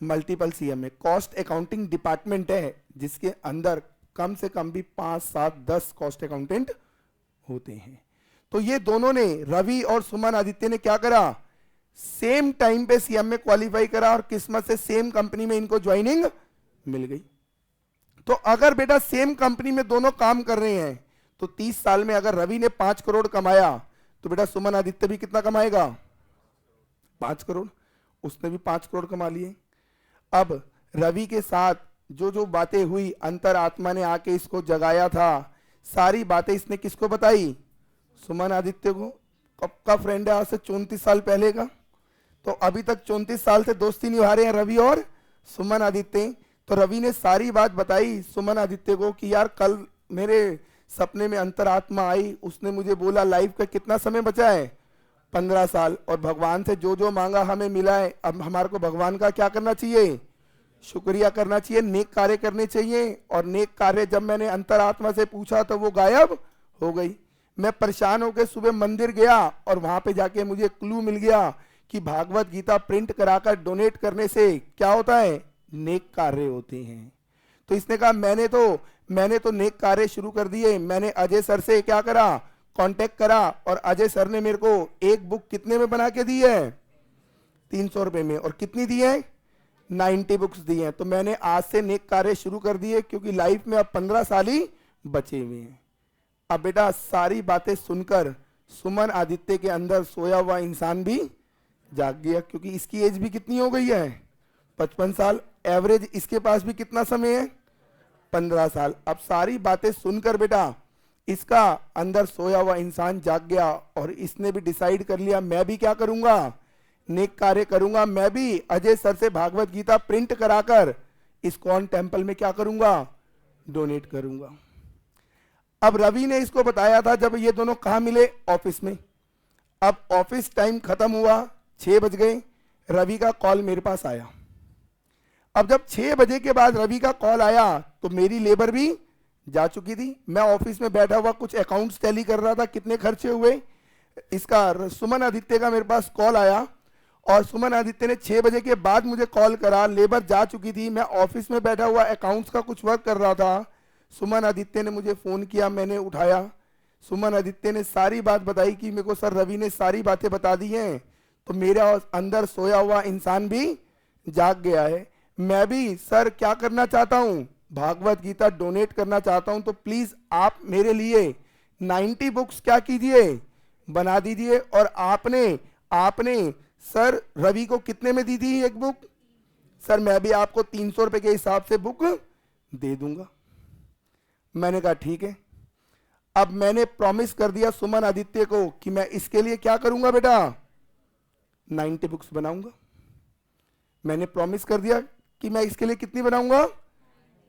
Multiple CMA. Cost accounting department है जिसके अंदर कम से कम भी 5, 7, 10 कॉस्ट अकाउंटेंट होते हैं। तो ये दोनों ने, रवि और सुमन आदित्य ने क्या करा? सेम टाइम पे सीएमए क्वालिफाई करा और किस्मत से सेम कंपनी में इनको ज्वाइनिंग मिल गई। तो अगर बेटा सेम कंपनी में दोनों काम कर रहे हैं तो 30 साल में अगर रवि ने 5 करोड़ कमाया तो बेटा सुमन आदित्य भी कितना कमाएगा? 5 करोड़। उसने भी 5 करोड़ कमा लिए। अब रवि के साथ जो जो बातें हुई, अंतर आत्मा ने आके इसको जगाया था, सारी बातें इसने किसको बताई? सुमन आदित्य को। कब का फ्रेंड है? आज से 34 साल पहले का। तो अभी तक 34 साल से दोस्ती निभा रहे हैं रवि और सुमन आदित्य। तो रवि ने सारी बात बताई सुमन आदित्य को कि यार कल मेरे सपने में अंतरात्मा आई, उसने मुझे बोला लाइफ का कितना समय बचा है? 15 साल, और भगवान से जो जो मांगा हमें मिला है। अब हमारे को भगवान का क्या करना चाहिए? शुक्रिया करना चाहिए, नेक कार्य करने चाहिए। और नेक कार्य जब मैंने अंतरात्मा से पूछा तो वो गायब हो गई। मैं परेशान होकर सुबह मंदिर गया और वहां पे जाके मुझे क्लू मिल गया कि भागवत गीता प्रिंट कराकर डोनेट करने से क्या होता है? नेक कार्य होते हैं। तो इसने कहा मैंने तो नेक कार्य शुरू कर दिए। मैंने अजय सर से क्या करा? कांटेक्ट करा, और अजय सर ने मेरे को एक बुक कितने में बना के दी है? 300 रुपए में। और कितनी दी है? 90 बुक्स दी हैं। तो मैंने आज से नेक कार्य शुरू कर दिए, क्योंकि लाइफ में अब 15 साल ही बचे हुए हैं। अब बेटा सारी बातें सुनकर सुमन आदित्य के अंदर सोया हुआ इंसान भी जाग गया, क्योंकि इसकी एज भी कितनी हो गई है? 55 साल। एवरेज इसके पास भी कितना समय है? 15 साल। अब सारी बातें सुनकर बेटा इसका अंदर सोया हुआ इंसान जाग गया, और इसने भी डिसाइड कर लिया मैं भी क्या करूंगा? नेक कार्य करूंगा। मैं भी अजय सर से भागवत गीता प्रिंट कराकर इस्कॉन टेम्पल में क्या करूंगा? डोनेट करूंगा। अब रवि ने इसको बताया था, जब ये दोनों कहां मिले? ऑफिस में। अब ऑफिस टाइम खत्म हुआ, 6 बज गए, रवि का कॉल मेरे पास आया। अब जब 6 बजे के बाद रवि का कॉल आया तो मेरी लेबर भी जा चुकी थी। मैं ऑफिस में बैठा हुआ कुछ अकाउंट्स टैली कर रहा था, कितने खर्चे हुए। इसका सुमन आदित्य का मेरे पास कॉल आया, और सुमन आदित्य ने 6 बजे के बाद मुझे कॉल करा। लेबर जा चुकी थी, मैं ऑफिस में बैठा हुआ अकाउंट्स का कुछ वर्क कर रहा था। सुमन आदित्य ने मुझे फोन किया, मैंने उठाया। सुमन आदित्य ने सारी बात बताई कि मेरे को सर रवि ने सारी बातें बता दी हैं। तो मेरा अंदर सोया हुआ इंसान भी जाग गया है। मैं भी सर क्या करना चाहता हूं? भागवत गीता डोनेट करना चाहता हूं। तो प्लीज आप मेरे लिए 90 बुक्स क्या कीजिए? बना दीजिए। और आपने सर रवि को कितने में दी थी एक बुक? सर मैं भी आपको 300 रुपए के हिसाब से बुक दे दूंगा। मैंने कहा ठीक है। अब मैंने प्रॉमिस कर दिया सुमन आदित्य को कि मैं इसके लिए क्या करूंगा बेटा? 90 बुक्स बनाऊंगा। मैंने प्रॉमिस कर दिया कि मैं इसके लिए कितनी बनाऊंगा?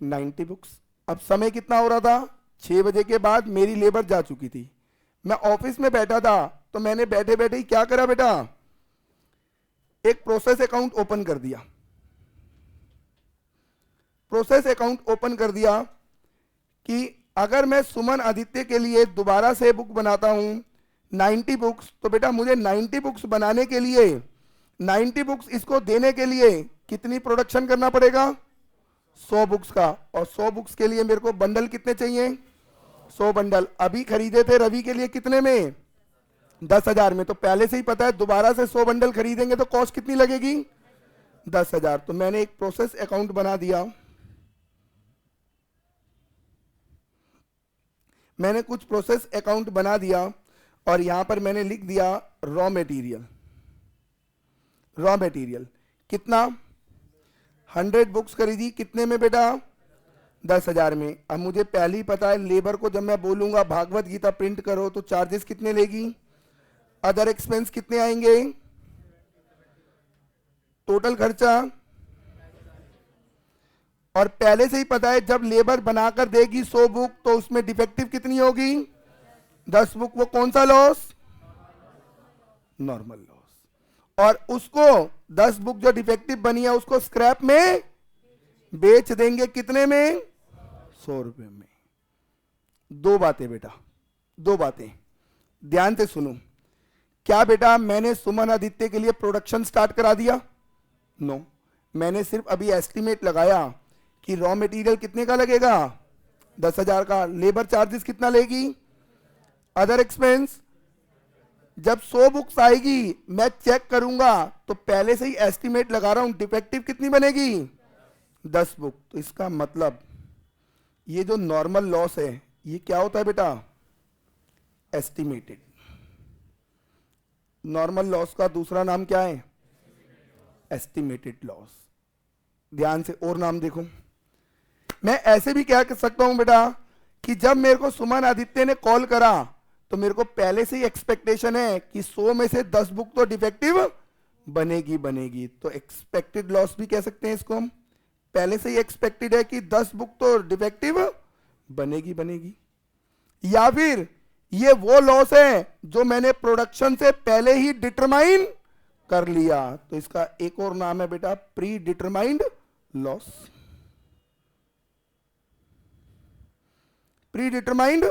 90 बुक्स। अब समय कितना हो रहा था? 6 बजे के बाद मेरी लेबर जा चुकी थी। मैं ऑफिस में बैठा था, तो मैंने बैठे बैठे ही क्या करा बेटा? एक प्रोसेस अकाउंट ओपन कर दिया। प्रोसेस अकाउंट ओपन कर दिया कि अगर मैं सुमन आदित्य के लिए दोबारा से बुक बनाता हूं 90 बुक्स, तो बेटा मुझे 90 बुक्स बनाने के लिए, 90 बुक्स इसको देने के लिए कितनी प्रोडक्शन करना पड़ेगा? 100 बुक्स का। और 100 बुक्स के लिए मेरे को बंडल कितने चाहिए? 100 बंडल। अभी खरीदे थे रवि के लिए कितने में? 10,000 में। तो पहले से ही पता है दोबारा से 100 बंडल खरीदेंगे तो कॉस्ट कितनी लगेगी? 10,000। तो मैंने एक प्रोसेस अकाउंट बना दिया। मैंने कुछ प्रोसेस अकाउंट बना दिया, और यहां पर मैंने लिख दिया रॉ मटेरियल। रॉ मटेरियल कितना? 100 बुक्स खरीदी कितने में बेटा? 10,000 में। अब मुझे पहले ही पता है लेबर को जब मैं बोलूंगा भागवत गीता प्रिंट करो तो चार्जेस कितने लेगी? अदर एक्सपेंस कितने आएंगे? टोटल खर्चा। और पहले से ही पता है जब लेबर बनाकर देगी 100 बुक तो उसमें डिफेक्टिव कितनी होगी? 10 बुक। वो कौन सा लॉस? Normal loss. और उसको 10 बुक जो डिफेक्टिव बनी है उसको स्क्रैप में बेच देंगे कितने में? 100 रुपए में। 2 बातें बेटा, 2 बातें ध्यान से सुनो। क्या बेटा मैंने सुमन आदित्य के लिए प्रोडक्शन स्टार्ट करा दिया? नो। मैंने सिर्फ अभी एस्टिमेट लगाया कि रॉ मटेरियल कितने का लगेगा? 10,000 का। लेबर चार्जेस कितना लेगी? Other expense. जब 100 बुक्स आएगी मैं चेक करूंगा तो पहले से ही एस्टिमेट लगा रहा हूं डिफेक्टिव कितनी बनेगी? 10 बुक। तो इसका मतलब ये जो नॉर्मल लॉस है ये क्या होता है बेटा? एस्टिमेटेड। नॉर्मल लॉस का दूसरा नाम क्या है? Estimated loss. ध्यान से और नाम देखो। मैं ऐसे भी क्या कर सकता हूं बेटा कि जब मेरे को सुमन आदित्य ने कॉल करा तो मेरे को पहले से ही एक्सपेक्टेशन है कि 100 में से 10 बुक तो डिफेक्टिव बनेगी, तो एक्सपेक्टेड लॉस भी कह सकते हैं इसको हम। पहले से ही एक्सपेक्टेड है कि 10 बुक तो डिफेक्टिव बनेगी। या फिर ये वो लॉस है जो मैंने प्रोडक्शन से पहले ही डिटरमाइन कर लिया, तो इसका एक और नाम है बेटा pre determined loss. Pre determined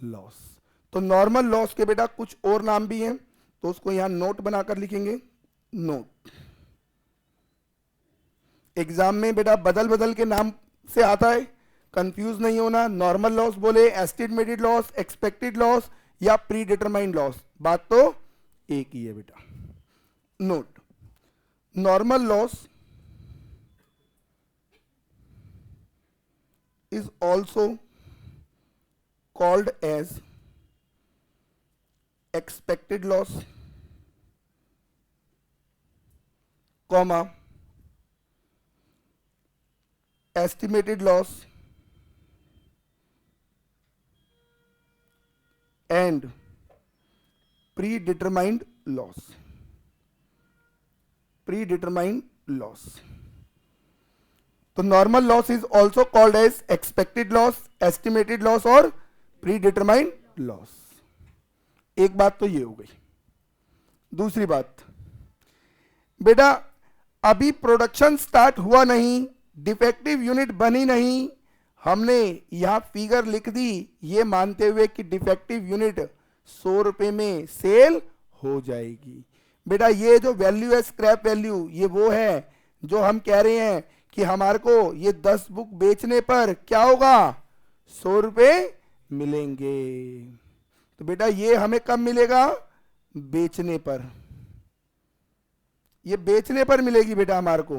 loss. तो नॉर्मल लॉस के बेटा कुछ और नाम भी हैं, तो उसको यहां नोट बनाकर लिखेंगे। नोट एग्जाम में बेटा बदल बदल के नाम से आता है, कंफ्यूज नहीं होना। नॉर्मल लॉस बोले, एस्टिमेटेड लॉस, एक्सपेक्टेड लॉस या प्री डिटरमाइंड लॉस, बात तो एक ही है बेटा। Note, normal loss is also called as expected loss, comma estimated loss and predetermined loss. Predetermined loss. तो normal loss is also called as expected loss, estimated loss और predetermined loss. एक बात तो ये हो गई। दूसरी बात बेटा, अभी प्रोडक्शन स्टार्ट हुआ नहीं, डिफेक्टिव यूनिट बनी नहीं, हमने यहां फिगर लिख दी ये मानते हुए कि डिफेक्टिव यूनिट 100 रुपए में सेल हो जाएगी। बेटा ये जो वैल्यू है स्क्रैप वैल्यू, ये वो है जो हम कह रहे हैं कि हमारे को ये 10 बुक बेचने पर क्या होगा, 100 रुपए मिलेंगे। तो बेटा ये हमें कब मिलेगा, बेचने पर। ये बेचने पर मिलेगी बेटा हमारे को।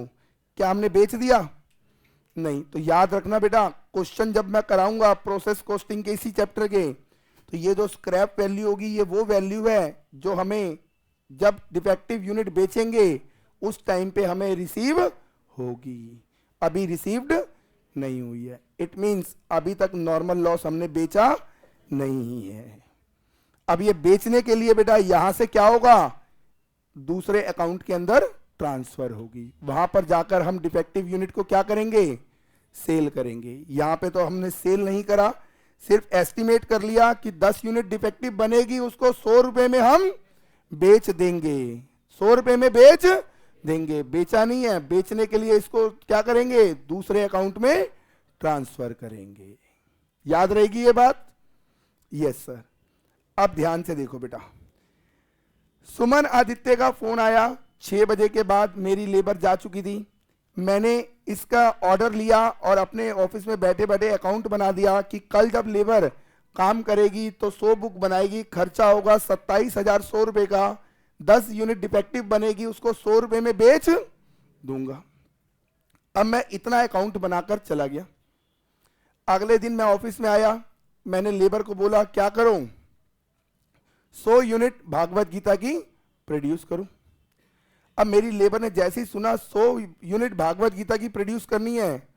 क्या हमने बेच दिया? नहीं। तो याद रखना बेटा, क्वेश्चन जब मैं कराऊंगा प्रोसेस कॉस्टिंग के इसी चैप्टर के, तो ये जो स्क्रैप वैल्यू होगी ये वो वैल्यू है जो हमें जब डिफेक्टिव यूनिट बेचेंगे उस टाइम पे हमें रिसीव होगी। अभी रिसीव्ड नहीं हुई है। इट मींस अभी तक नॉर्मल लॉस हमने बेचा नहीं है। अब ये बेचने के लिए बेटा यहां से क्या होगा, दूसरे अकाउंट के अंदर ट्रांसफर होगी। वहां पर जाकर हम डिफेक्टिव यूनिट को क्या करेंगे, सेल करेंगे। यहां पे तो हमने सेल नहीं करा, सिर्फ एस्टिमेट कर लिया कि 10 यूनिट डिफेक्टिव बनेगी, उसको 100 रुपए में हम बेच देंगे। 100 रुपए में बेच देंगे, बेचा नहीं है। बेचने के लिए इसको क्या करेंगे, दूसरे अकाउंट में ट्रांसफर करेंगे। याद रहेगी ये बात? Yes sir. अब ध्यान से देखो बेटा, सुमन आदित्य का फोन आया 6 बजे के बाद, मेरी लेबर जा चुकी थी। मैंने इसका ऑर्डर लिया और अपने ऑफिस में बैठे बैठे अकाउंट बना दिया कि कल जब लेबर काम करेगी तो 100 बुक बनाएगी, खर्चा होगा 27,100 रुपए का, 10 यूनिट डिफेक्टिव बनेगी, उसको 100 रुपए में बेच दूंगा। अब मैं इतना अकाउंट बनाकर चला गया। अगले दिन मैं ऑफिस में आया, मैंने लेबर को बोला क्या करूं, 100 यूनिट भागवत गीता की प्रोड्यूस करूं। अब मेरी लेबर ने जैसे ही सुना 100 यूनिट भागवत गीता की प्रोड्यूस करनी है,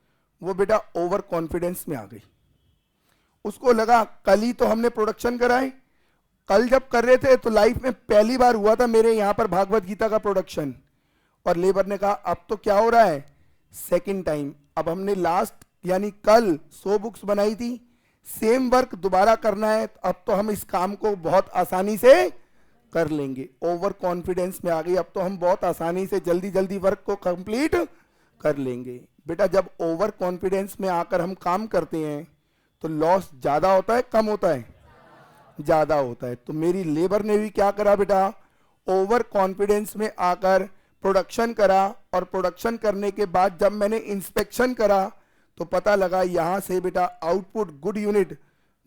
वो बेटा ओवर कॉन्फिडेंस में आ गई। उसको लगा कल ही तो हमने प्रोडक्शन कराए, कल जब कर रहे थे तो लाइफ में पहली बार हुआ था मेरे यहां पर भागवत गीता का प्रोडक्शन। और लेबर ने कहा अब तो क्या हो रहा है, सेकंड टाइम। अब हमने लास्ट यानी कल 100 बुक्स बनाई थी, सेम वर्क दोबारा करना है, अब तो हम इस काम को बहुत आसानी से कर लेंगे। ओवर कॉन्फिडेंस में आ गई, अब तो हम बहुत आसानी से जल्दी जल्दी वर्क को कंप्लीट कर लेंगे। बेटा जब ओवर कॉन्फिडेंस में आकर हम काम करते हैं तो लॉस ज्यादा होता है कम होता है, ज्यादा होता है। तो मेरी लेबर ने भी क्या करा बेटा, ओवर कॉन्फिडेंस में आकर प्रोडक्शन करा। और प्रोडक्शन करने के बाद जब मैंने इंस्पेक्शन करा तो पता लगा यहां से बेटा आउटपुट गुड यूनिट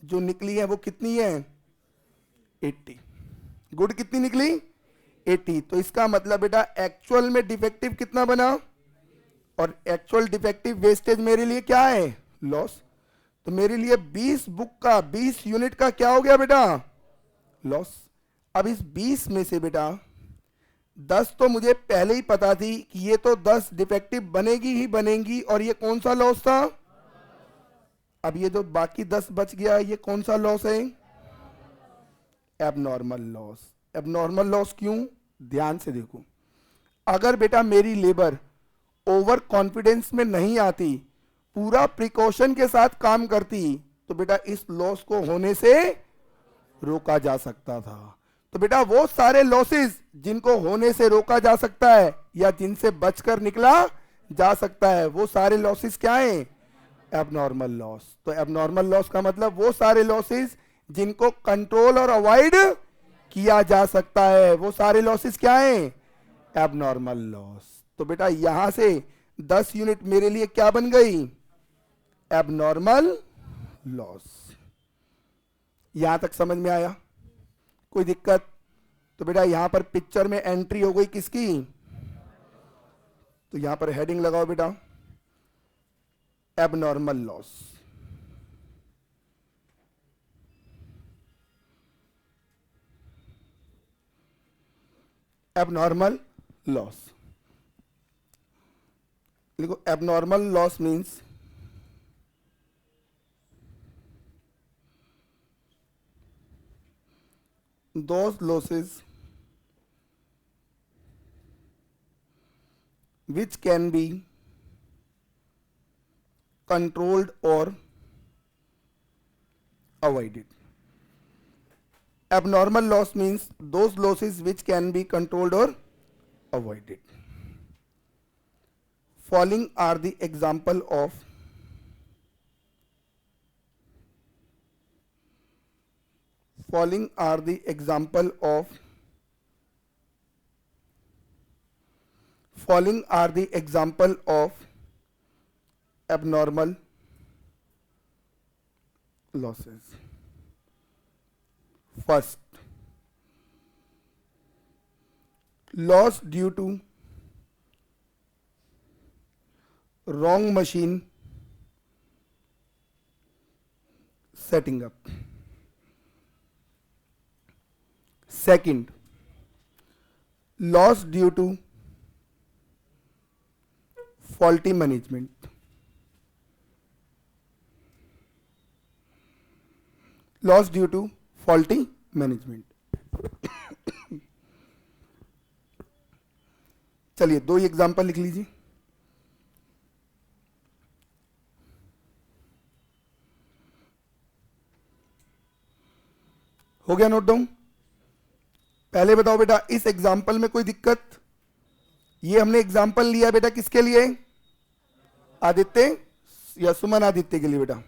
जो निकली है वो कितनी है, 80। गुड कितनी निकली, 80। तो इसका मतलब बेटा एक्चुअल में डिफेक्टिव कितना बना, और एक्चुअल डिफेक्टिव वेस्टेज मेरे लिए क्या है, लॉस। तो मेरे लिए 20 बुक का 20 यूनिट का क्या हो गया बेटा, लॉस। अब इस 20 में से बेटा 10 तो मुझे पहले ही पता थी कि ये तो 10 डिफेक्टिव बनेगी ही बनेंगी, और ये कौन सा लॉस था? अब ये जो बाकी 10 बच गया, ये कौन सा लॉस है? Abnormal loss. एबनॉर्मल लॉस क्यों? ध्यान से देखो, अगर बेटा मेरी लेबर ओवर कॉन्फिडेंस में नहीं आती, पूरा प्रिकॉशन के साथ काम करती, तो बेटा इस लॉस को होने से रोका जा सकता था। तो बेटा वो सारे लॉसेस जिनको होने से रोका जा सकता है या जिनसे बचकर निकला जा सकता है, वो सारे लॉसेस क्या हैं? Abnormal loss. तो एबनॉर्मल लॉस का मतलब वो सारे लॉसेस जिनको कंट्रोल और अवॉइड किया जा सकता है, वो सारे लॉसेस क्या हैं? Abnormal loss. तो बेटा यहां से 10 यूनिट मेरे लिए क्या बन गई? Abnormal loss. यहां तक समझ में आया? कोई दिक्कत? तो बेटा यहां पर पिक्चर में एंट्री हो गई किसकी? तो यहां पर हेडिंग लगाओ बेटा, एबनॉर्मल लॉस। एबनॉर्मल लॉस लिखो। Abnormal loss means those losses which can be controlled or avoided. Abnormal loss means those losses which can be controlled or avoided. Following are the example of following are the example of following are the example of abnormal losses. First, loss due to wrong machine setting up. Second, loss due to faulty management. Loss due to faulty management. चलिए 2 example लिख लीजिए। हो गया note down? पहले बताओ बेटा, इस example में कोई दिक्कत? ये हमने एग्जाम्पल लिया बेटा किसके लिए? आदित्य या सुमन आदित्य के लिए बेटा।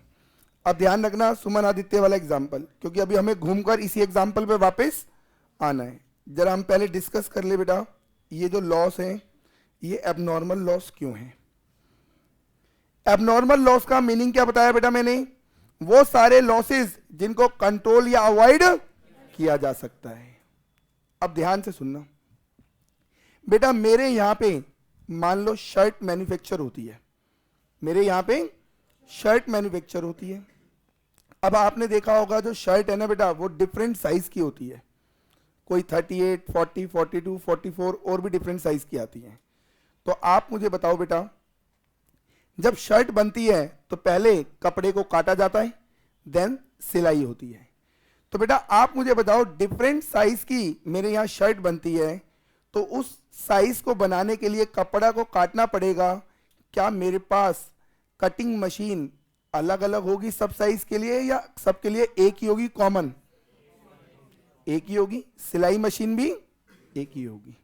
अब ध्यान रखना सुमन आदित्य वाला एग्जाम्पल, क्योंकि अभी हमें घूमकर इसी एग्जाम्पल पे वापस आना है। जरा हम पहले डिस्कस कर ले बेटा, ये जो लॉस है ये एबनॉर्मल लॉस क्यों है? एबनॉर्मल लॉस का मीनिंग क्या बताया बेटा मैंने? वो सारे लॉसेस जिनको कंट्रोल या अवॉइड किया जा सकता है। अब ध्यान से सुनना बेटा, मेरे यहां पे मान लो शर्ट मैन्युफैक्चर होती है, मेरे यहां पे शर्ट मैन्युफैक्चर होती है। अब आपने देखा होगा जो शर्ट है ना बेटा, वो डिफरेंट साइज की होती है, कोई 38, 40, 42, 44 और भी डिफरेंट साइज की आती है। तो आप मुझे बताओ बेटा, जब शर्ट बनती है तो पहले कपड़े को काटा जाता है, देन सिलाई होती है। तो बेटा आप मुझे बताओ, डिफरेंट साइज की मेरे यहां शर्ट बनती है, तो उस साइज को बनाने के लिए कपड़ा को काटना पड़ेगा। क्या मेरे पास कटिंग मशीन अलग अलग होगी सब साइज के लिए, या सबके लिए एक ही होगी? कॉमन एक ही होगी। सिलाई मशीन भी एक ही होगी।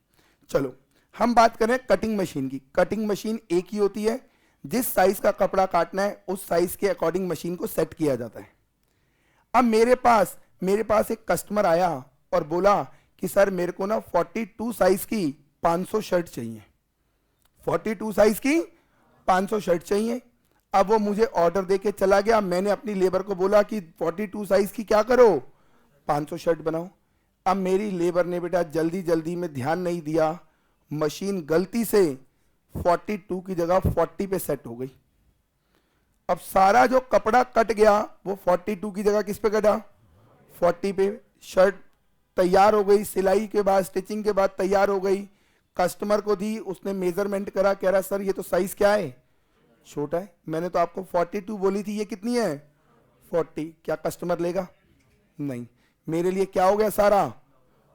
चलो हम बात करें कटिंग मशीन की। कटिंग मशीन एक ही होती है, जिस साइज का कपड़ा काटना है उस साइज के अकॉर्डिंग मशीन को सेट किया जाता है। अब मेरे पास एक कस्टमर आया और बोला कि सर मेरे को ना 42 साइज की 500 शर्ट चाहिए, 42 साइज की 500 शर्ट चाहिए। अब वो मुझे ऑर्डर देके चला गया। मैंने अपनी लेबर को बोला कि 42 साइज की क्या करो, 500 शर्ट बनाओ। अब मेरी लेबर ने बेटा जल्दी जल्दी में ध्यान नहीं दिया, मशीन गलती से 42 की जगह 40 पे सेट हो गई। अब सारा जो कपड़ा कट गया वो 42 की जगह किस पे कटा? 40 पे। शर्ट तैयार हो गई, सिलाई के बाद स्टिचिंग के बाद तैयार हो गई। कस्टमर को दी, उसने मेजरमेंट करा, कह रहा सर ये तो साइज क्या है, छोटा है, मैंने तो आपको 42 बोली थी, ये कितनी है 40, क्या कस्टमर लेगा, नहीं, मेरे लिए क्या हो गया सारा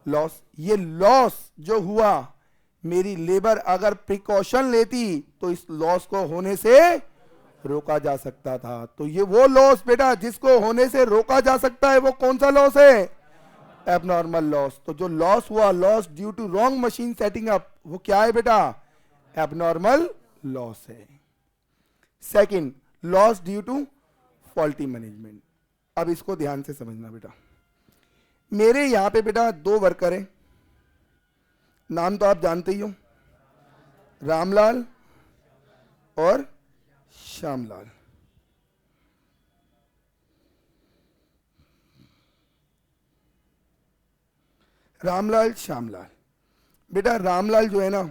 लॉस। ये लॉस जो हुआ, मेरी लेबर अगर प्रिकॉशन लेती तो इस लॉस को होने से रोका जा सकता था। तो ये वो लॉस बेटा जिसको होने से रोका जा सकता है, वो कौन सा लॉस है, एबनॉर्मल लॉस। तो जो लॉस हुआ, loss due to wrong machine setting up, वो क्या है बेटा, एबनॉर्मल लॉस है। Second, loss due to faulty management. अब इसको ध्यान से समझना बेटा, मेरे यहां पे बेटा 2 वर्कर हैं, नाम तो आप जानते ही हो, रामलाल और श्यामलाल। रामलाल श्यामलाल, बेटा रामलाल जो है ना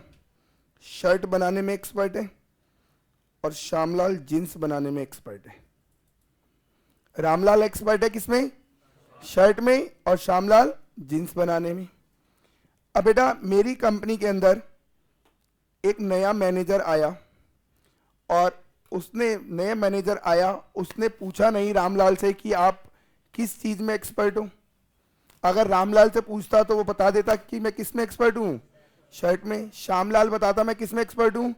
शर्ट बनाने में एक्सपर्ट है और श्यामलाल जींस बनाने में एक्सपर्ट है। रामलाल एक्सपर्ट है किसमें, शर्ट में, और श्यामलाल जींस बनाने में। अब बेटा मेरी कंपनी के अंदर एक नया मैनेजर आया और नया मैनेजर आया, उसने पूछा नहीं रामलाल से कि आप किस चीज में एक्सपर्ट हो। अगर रामलाल से पूछता तो वो बता देता कि मैं किस में एक्सपर्ट हूं, शर्ट में। श्यामलाल बताता मैं किस में एक्सपर्ट हूं,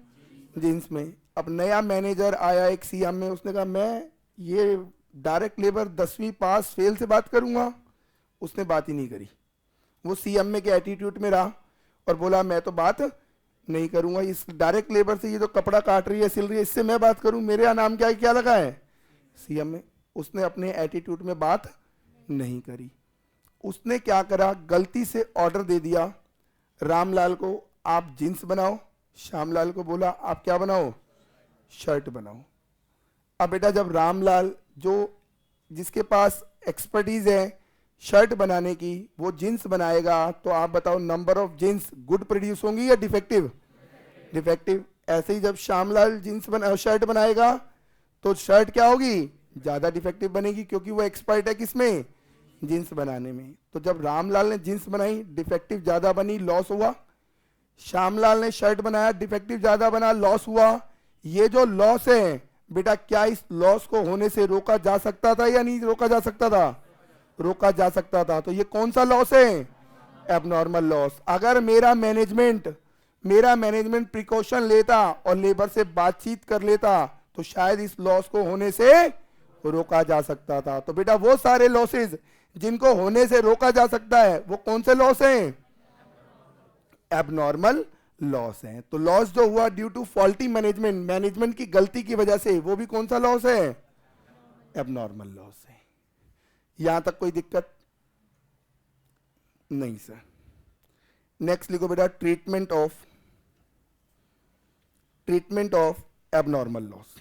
जींस में। अब नया मैनेजर आया एक सीएम में, उसने कहा मैं ये डायरेक्ट लेबर 10वीं पास फेल से बात करूंगा, उसने बात ही नहीं करी। वो सीएम में के एटीट्यूड में रहा और बोला मैं तो बात नहीं करूंगा, इस डायरेक्ट लेबर से, ये जो कपड़ा काट रही है सिल रही है, इससे मैं बात करूं, मेरे नाम क्या लगा है सीएम में। उसने अपने एटीट्यूड में बात नहीं करी। उसने क्या करा, गलती से ऑर्डर दे दिया रामलाल को, आप जींस बनाओ, श्यामलाल को बोला आप क्या बनाओ, शर्ट बनाओ। अब बेटा जब रामलाल जो जिसके पास एक्सपर्टीज है शर्ट बनाने की, वो जींस बनाएगा, तो आप बताओ number of jeans good produce होंगी या डिफेक्टिव, डिफेक्टिव। ऐसे ही जब श्यामलाल शर्ट बनाएगा तो शर्ट क्या होगी, ज्यादा डिफेक्टिव बनेगी, क्योंकि वो एक्सपर्ट है किसमें, जींस बनाने में। तो जब रामलाल ने जींस बनाई, डिफेक्टिव ज्यादा बनी, लॉस हुआ। श्यामलाल ने शर्ट बनाया, डिफेक्टिव ज्यादा बना, लॉस हुआ। ये जो लॉस है बेटा, क्या इस लॉस को होने से रोका जा सकता था या नहीं रोका जा सकता था, रोका जा सकता था। तो ये कौन सा लॉस है, एबनॉर्मल लॉस। अगर मेरा मैनेजमेंट प्रिकॉशन लेता और लेबर से बातचीत कर लेता तो शायद इस लॉस को होने से रोका जा सकता था। तो बेटा वो सारे लॉसेस जिनको होने से रोका जा सकता है, वो कौन से लॉस हैं, एबनॉर्मल लॉस हैं। तो लॉस जो हुआ ड्यू टू फॉल्टी मैनेजमेंट की गलती की वजह से, वो भी कौन सा लॉस है, एबनॉर्मल लॉस है। यहां तक कोई दिक्कत नहीं सर। नेक्स्ट लिखो बेटा, treatment of abnormal loss.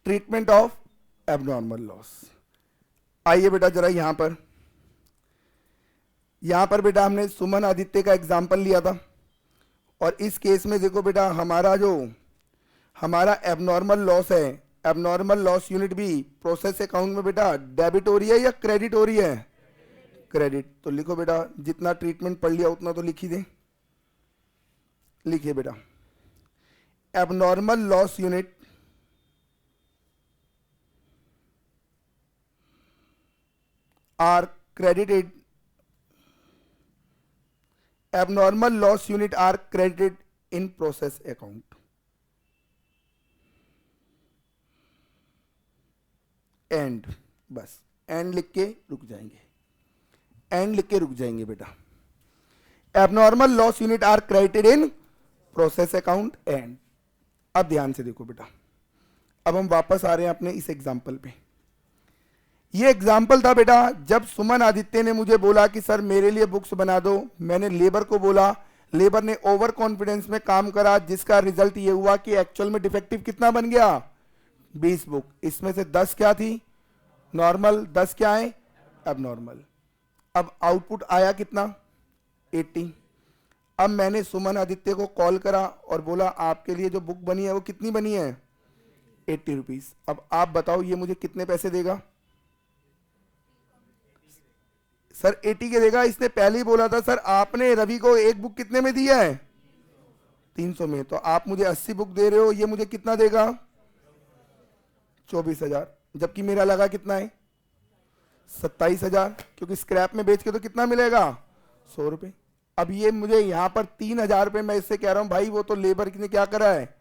Treatment of abnormal loss. आइए बेटा जरा यहां पर बेटा हमने सुमन आदित्य का एग्जाम्पल लिया था, और इस केस में देखो बेटा हमारा एबनॉर्मल लॉस है, एबनॉर्मल लॉस यूनिट भी प्रोसेस अकाउंट में बेटा डेबिट हो रही है या क्रेडिट हो रही है, क्रेडिट। तो लिखो बेटा, जितना ट्रीटमेंट पढ़ लिया उतना तो लिख ही दे। लिखिए बेटा, abnormal loss unit are credited, abnormal loss unit are credited in process account। And, बस एंड लिख के रुक जाएंगे, एंड लिख के रुक जाएंगे बेटा। Abnormal loss unit are credited in process account and. अब ध्यान से देखो बेटा, अब हम वापस आ रहे हैं अपने इस एग्जाम्पल पे। ये एग्जाम्पल था बेटा जब सुमन आदित्य ने मुझे बोला कि सर मेरे लिए बुक्स बना दो। मैंने लेबर को बोला, लेबर ने ओवर कॉन्फिडेंस में काम करा, जिसका रिजल्ट ये हुआ कि एक्चुअल में डिफेक्टिव कितना बन गया, 20 बुक। इसमें से 10 क्या थी, नॉर्मल, 10 क्या है, एबनॉर्मल। अब आउटपुट आया कितना, 80। अब मैंने सुमन आदित्य को कॉल करा और बोला आपके लिए जो बुक बनी है वो कितनी बनी है, 80 रुपीज। अब आप बताओ ये मुझे कितने पैसे देगा? सर 80 के देगा। इसने पहले ही बोला था सर आपने रवि को एक बुक कितने में दिया है, 300 में। तो आप मुझे 80 बुक दे रहे हो, ये मुझे कितना देगा, 24,000। जबकि मेरा लगा कितना है, 27,000, क्योंकि स्क्रैप में बेच के तो कितना मिलेगा, 100 रुपए। अब ये मुझे यहाँ पर 3,000 रुपए मैं इससे कह रहा हूँ भाई वो तो लेबर ने क्या करा है,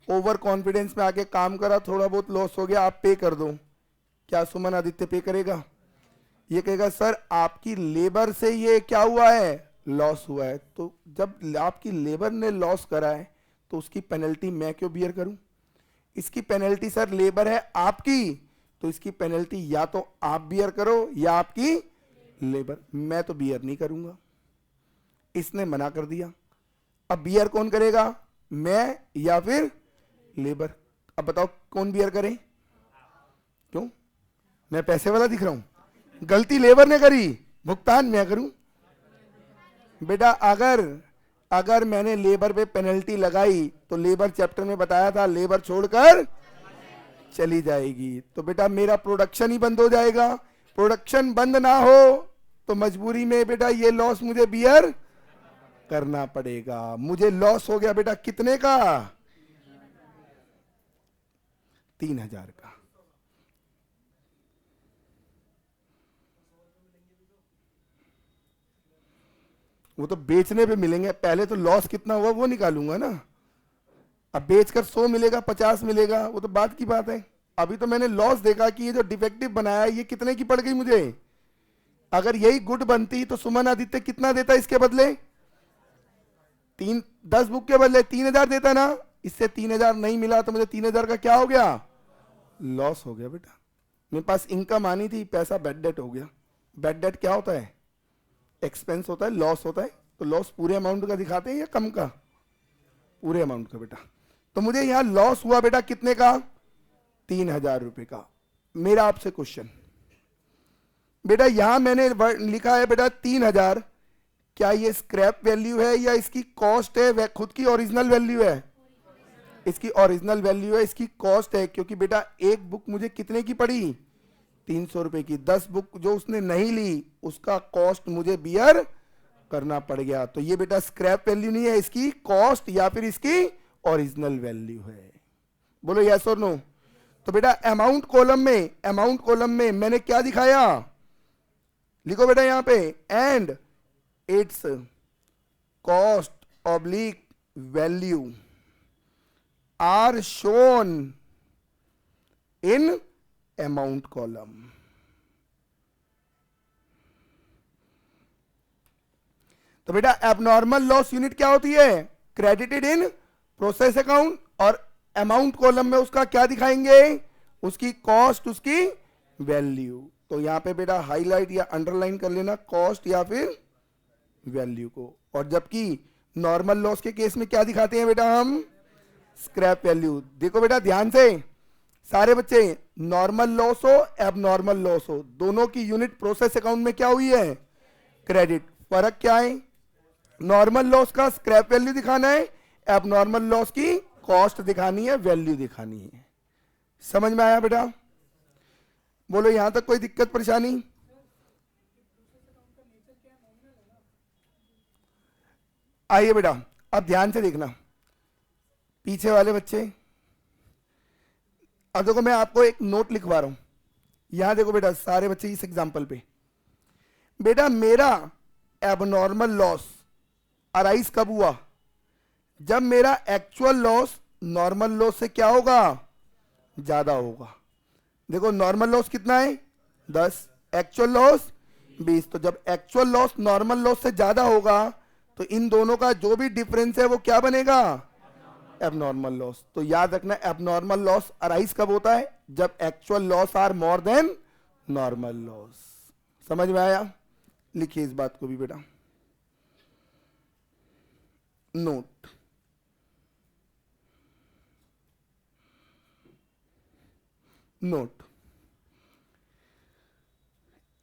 ओवर कॉन्फिडेंस में आके काम करा, थोड़ा बहुत लॉस हो गया, आप पे कर दो। क्या सुमन आदित्य पे करेगा? ये कहेगा सर आपकी लेबर से ये क्या हुआ है, लॉस हुआ है। तो जब आपकी लेबर ने लॉस करा है तो उसकी पेनल्टी मैं क्यों बियर करूं? इसकी पेनल्टी सर लेबर है आपकी, तो इसकी पेनल्टी या तो आप बियर करो या आपकी लेबर। मैं तो बियर नहीं करूंगा, इसने मना कर दिया। अब बियर कौन करेगा, मैं या फिर लेबर? अब बताओ कौन बियर करे? क्यों, मैं पैसे वाला दिख रहा हूं? गलती लेबर ने करी, भुगतान मैं करूं। बेटा अगर मैंने लेबर पे पेनल्टी लगाई तो लेबर चैप्टर में बताया था लेबर छोड़कर चली जाएगी, तो बेटा मेरा प्रोडक्शन ही बंद हो जाएगा। प्रोडक्शन बंद ना हो तो मजबूरी में बेटा ये लॉस मुझे बियर करना पड़ेगा। मुझे लॉस हो गया बेटा कितने का, 3,000 का। वो तो बेचने पे मिलेंगे, पहले तो लॉस कितना हुआ वो निकालूंगा ना। अब बेचकर 100 मिलेगा, 50 मिलेगा, वो तो बात की बात है। अभी तो मैंने लॉस देखा कि ये जो डिफेक्टिव बनाया है ये कितने की पड़ गई मुझे। अगर यही गुड बनती तो सुमन आदित्य कितना देता इसके बदले, 10 बुक के बदले 3,000 देता ना। इससे 3,000 नहीं मिला तो मुझे 3,000 का क्या हो गया, लॉस हो गया बेटा। मेरे पास इनकम आनी थी, पैसा बैड डेट हो गया। बैड डेट क्या होता है, एक्सपेंस होता है, लॉस होता है। तो लॉस पूरे अमाउंट का दिखाते हैं या कम का, पूरे अमाउंट का बेटा। तो मुझे यहां लॉस हुआ बेटा कितने का, 3,000 रुपए का। मेरा आपसे क्वेश्चन बेटा, यहां मैंने लिखा है बेटा 3,000, क्या ये स्क्रैप वैल्यू है या इसकी कॉस्ट है, वह खुद की ओरिजिनल वैल्यू है? इसकी ओरिजिनल वैल्यू है, इसकी कॉस्ट है। क्योंकि बेटा एक बुक मुझे कितने की पड़ी, 300 रुपए की। 10 बुक जो उसने नहीं ली उसका कॉस्ट मुझे बियर करना पड़ गया। तो ये बेटा स्क्रैप वैल्यू नहीं है, इसकी कॉस्ट या फिर इसकी ओरिजिनल वैल्यू है। बोलो यस और नो। तो बेटा अमाउंट कॉलम में मैंने क्या दिखाया, लिखो बेटा यहां पे, and its cost oblique value are shown in amount column. तो बेटा एबनॉर्मल लॉस यूनिट क्या होती है, क्रेडिटेड इन प्रोसेस अकाउंट, और अमाउंट कॉलम में उसका क्या दिखाएंगे, उसकी कॉस्ट, उसकी वैल्यू। तो यहां पे बेटा हाईलाइट या अंडरलाइन कर लेना कॉस्ट या फिर वैल्यू को। और जबकि नॉर्मल लॉस के केस में क्या दिखाते हैं बेटा हम, स्क्रैप वैल्यू। देखो बेटा ध्यान से सारे बच्चे, नॉर्मल लॉस हो एबनॉर्मल लॉस हो, दोनों की यूनिट प्रोसेस अकाउंट में क्या हुई है, क्रेडिट। फर्क क्या है, नॉर्मल लॉस का स्क्रैप वैल्यू दिखाना है, एबनॉर्मल लॉस की कॉस्ट दिखानी है, वैल्यू दिखानी है। समझ में आया बेटा? बोलो यहां तक कोई दिक्कत परेशानी? आइए बेटा अब ध्यान से देखना पीछे वाले बच्चे। अब देखो मैं आपको एक नोट लिखवा रहा हूं, यहां देखो बेटा सारे बच्चे इस एग्जांपल पे। बेटा मेरा एबनॉर्मल लॉस अराइज कब हुआ, जब मेरा एक्चुअल लॉस नॉर्मल लॉस से क्या होगा, ज्यादा होगा। देखो नॉर्मल लॉस कितना है 10, एक्चुअल लॉस 20। तो जब एक्चुअल लॉस नॉर्मल लॉस से ज्यादा होगा तो इन दोनों का जो भी डिफरेंस है वो क्या बनेगा, एबनॉर्मल लॉस। तो याद रखना एबनॉर्मल लॉस अराइज कब होता है, जब actual loss are more than normal loss. समझ में आया? लिखिए इस बात को भी बेटा, note. Note,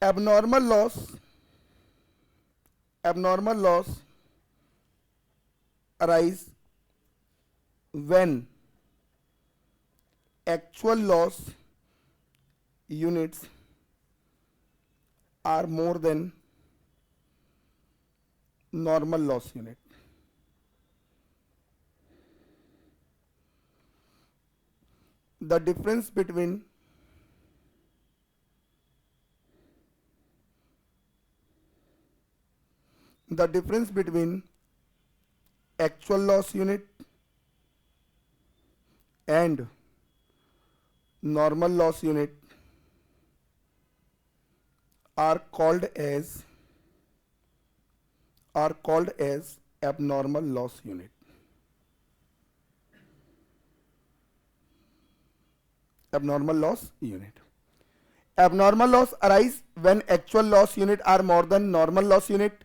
abnormal loss arise when actual loss units are more than normal loss unit. The difference between actual loss unit and normal loss unit are called as abnormal loss unit. Abnormal loss unit. Abnormal loss arise when actual loss unit are more than normal loss unit.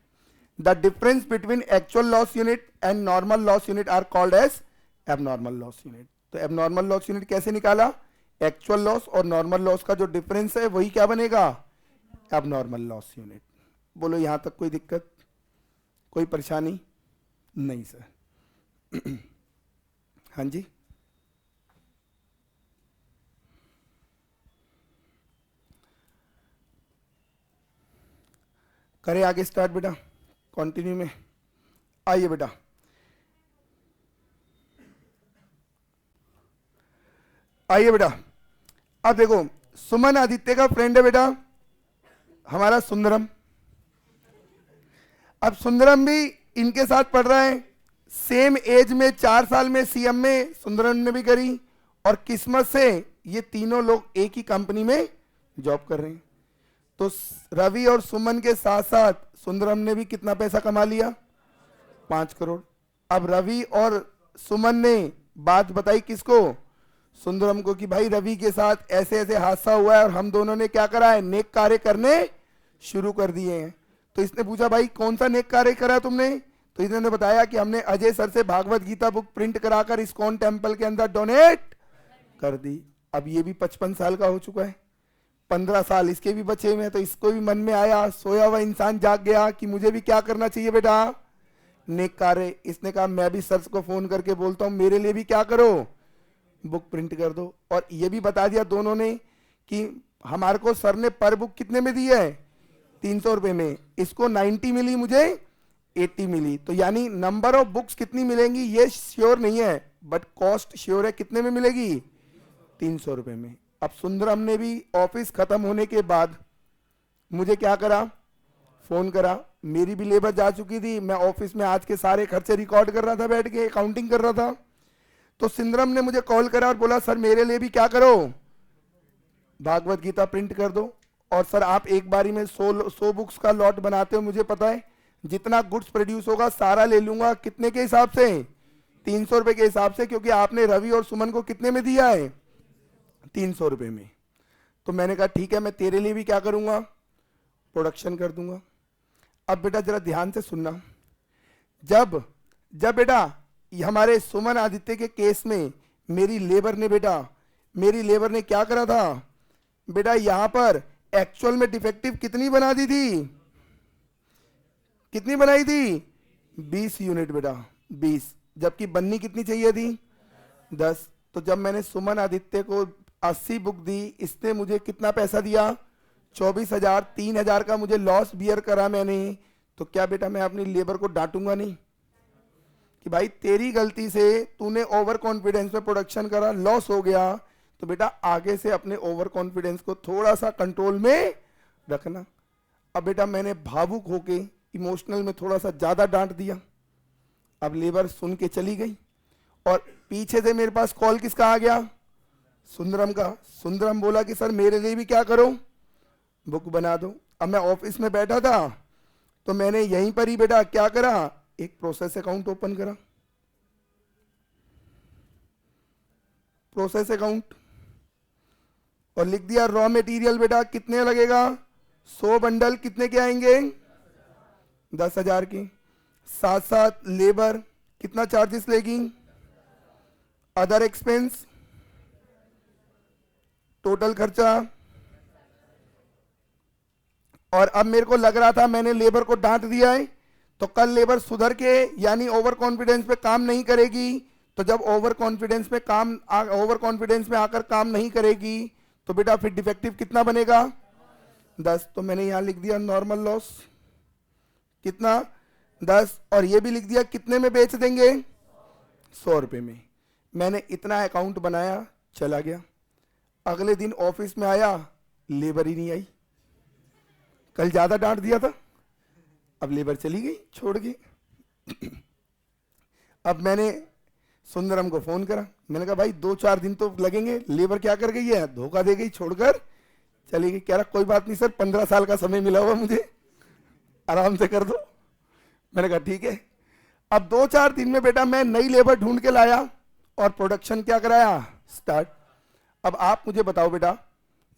The difference between actual loss unit and normal loss unit are called as abnormal loss unit. तो abnormal loss unit कैसे निकाला? Actual loss और normal loss का जो difference है वही क्या बनेगा? Abnormal loss unit. बोलो यहां तक कोई दिक्कत, कोई परेशानी नहीं सर? हाँ जी, करें आगे स्टार्ट बेटा, कंटिन्यू में आइए बेटा। आइए बेटा, अब देखो सुमन आदित्य का फ्रेंड है बेटा हमारा सुंदरम। अब सुंदरम भी इनके साथ पढ़ रहा है, सेम एज में 4 साल में सीएम में सुंदरम ने भी करी, और किस्मत से ये तीनों लोग एक ही कंपनी में जॉब कर रहे हैं। तो रवि और सुमन के साथ साथ सुंदरम ने भी कितना पैसा कमा लिया? 5 करोड़। अब रवि और सुमन ने बात बताई किसको? सुंदरम को, कि भाई रवि के साथ ऐसे ऐसे हादसा हुआ है और हम दोनों ने क्या करा है? नेक कार्य करने शुरू कर दिए हैं। तो इसने पूछा भाई कौन सा नेक कार्य करा तुमने? तो इन्होंने बताया कि हमने अजय सर से भागवत गीता बुक प्रिंट कराकर इस्कॉन टेम्पल के अंदर डोनेट कर दी। अब ये भी 55 साल का हो चुका है, 15 साल इसके भी बचे हुए हैं। तो इसको भी मन में आया, सोया हुआ इंसान जाग गया कि मुझे भी क्या करना चाहिए बेटा? नेक कार्य। इसने कहा मैं भी सर को फोन करके बोलता हूं मेरे लिए भी क्या करो, बुक प्रिंट कर दो। और ये भी बता दिया दोनों ने कि हमारे को सर ने पर बुक कितने में दी है? 300 रुपए में। इसको 90 मिली, मुझे 80 मिली। तो यानी नंबर ऑफ बुक्स कितनी मिलेंगी ये श्योर नहीं है, बट कॉस्ट श्योर है। कितने में मिलेगी? 300 रुपए में। अब सुंदरम ने भी ऑफिस खत्म होने के बाद मुझे क्या करा? फोन करा। मेरी भी लेबर जा चुकी थी, मैं ऑफिस में आज के सारे खर्चे रिकॉर्ड कर रहा था, बैठ के अकाउंटिंग कर रहा था। तो सुंदरम ने मुझे कॉल करा और बोला सर मेरे लिए भी क्या करो, भागवत गीता प्रिंट कर दो। और सर आप एक बारी में 100 बुक्स का लॉट बनाते हो, मुझे पता है जितना गुड्स प्रोड्यूस होगा सारा ले लूंगा। कितने के हिसाब से? 300 रुपए के हिसाब से, क्योंकि आपने रवि और सुमन को कितने में दिया है? 300 रुपए में। तो मैंने कहा ठीक है, मैं तेरे लिए भी क्या करूंगा? प्रोडक्शन कर दूंगा। अब बेटा जरा ध्यान से सुनना, जब बेटा हमारे सुमन आदित्य के केस में मेरी लेबर ने क्या करा था बेटा? यहां पर एक्चुअल में डिफेक्टिव कितनी बना दी थी? कितनी बनाई थी? 20 यूनिट बेटा, 20। जबकि बननी कितनी चाहिए थी? 10। तो जब मैंने सुमन आदित्य को 80 बुक दी, इसने मुझे कितना पैसा दिया? 24,000। 3,000 का मुझे लॉस बियर करा मैंने। तो क्या बेटा मैं अपनी लेबर को डांटूंगा नहीं कि भाई तेरी गलती से तूने ओवर कॉन्फिडेंस में प्रोडक्शन करा, लॉस हो गया? तो बेटा आगे से अपने ओवर कॉन्फिडेंस को थोड़ा सा कंट्रोल में रखना। अब बेटा मैंने भावुक होके इमोशनल में थोड़ा सा ज्यादा डांट दिया। अब लेबर सुन के चली गई और पीछे से मेरे पास कॉल किसका आ गया? सुंदरम का। सुंदरम बोला कि सर मेरे लिए भी क्या करो, बुक बना दो। अब मैं ऑफिस में बैठा था तो मैंने यहीं पर ही बेटा क्या करा, एक प्रोसेस अकाउंट ओपन करा। प्रोसेस अकाउंट और लिख दिया रॉ मटेरियल बेटा कितने लगेगा? 100 बंडल कितने के आएंगे? 10,000 की। साथ साथ लेबर कितना चार्जेस लेगी? अदर एक्सपेंस, टोटल खर्चा। और अब मेरे को लग रहा था मैंने लेबर को डांट दिया है, तो कल लेबर सुधर के यानी ओवर कॉन्फिडेंस पे काम नहीं करेगी, तो जब ओवर कॉन्फिडेंस में आकर काम नहीं करेगी तो बेटा फिर डिफेक्टिव कितना बनेगा 10। तो मैंने यहां लिख दिया नॉर्मल लॉस कितना 10, और ये भी लिख दिया कितने में बेच देंगे 100 रुपए में। मैंने इतना अकाउंट बनाया, चला गया। अगले दिन ऑफिस में आया, लेबर ही नहीं आई। कल ज्यादा डांट दिया था, अब लेबर चली गई छोड़ के। अब मैंने सुंदरम को फोन करा, मैंने कहा भाई 2-4 दिन तो लगेंगे, लेबर क्या कर गई है, धोखा दे गई, छोड़कर चली गई। कह रहा कोई बात नहीं सर, 15 साल का समय मिला हुआ मुझे, आराम से कर दो। मैंने कहा ठीक है। अब 2-4 दिन में बेटा मैं नई लेबर ढूंढ के लाया और प्रोडक्शन क्या कराया स्टार्ट। अब आप मुझे बताओ बेटा,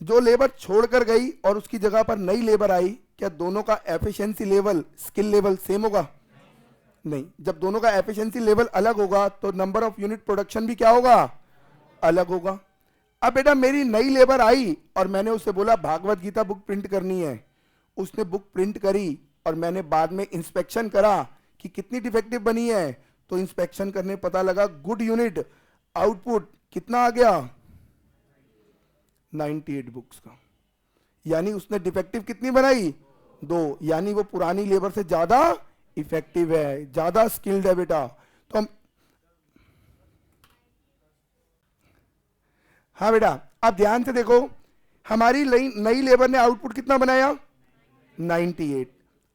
जो लेबर छोड़कर गई और उसकी जगह पर नई लेबर आई, क्या दोनों का efficiency level, skill level same होगा? नहीं। जब दोनों का एफिशिएंसी लेवल अलग होगा तो नंबर ऑफ यूनिट प्रोडक्शन भी क्या होगा, अलग होगा। अब बेटा मेरी नई लेबर आई और मैंने उससे बोला भागवत गीता बुक प्रिंट करनी है। उसने बुक प्रिंट करी और मैंने बाद में इंस्पेक्शन करा कि कितनी डिफेक्टिव बनी है। तो इंस्पेक्शन करने पता लगा गुड यूनिट आउटपुट कितना आ गया 98 बुक्स का। यानी उसने डिफेक्टिव कितनी बनाई 2, यानी वो पुरानी लेबर से ज्यादा इफेक्टिव है, ज्यादा स्किल्ड है बेटा। तो हम हाँ बेटा अब ध्यान से देखो, हमारी नई लेबर ने आउटपुट कितना बनाया 98।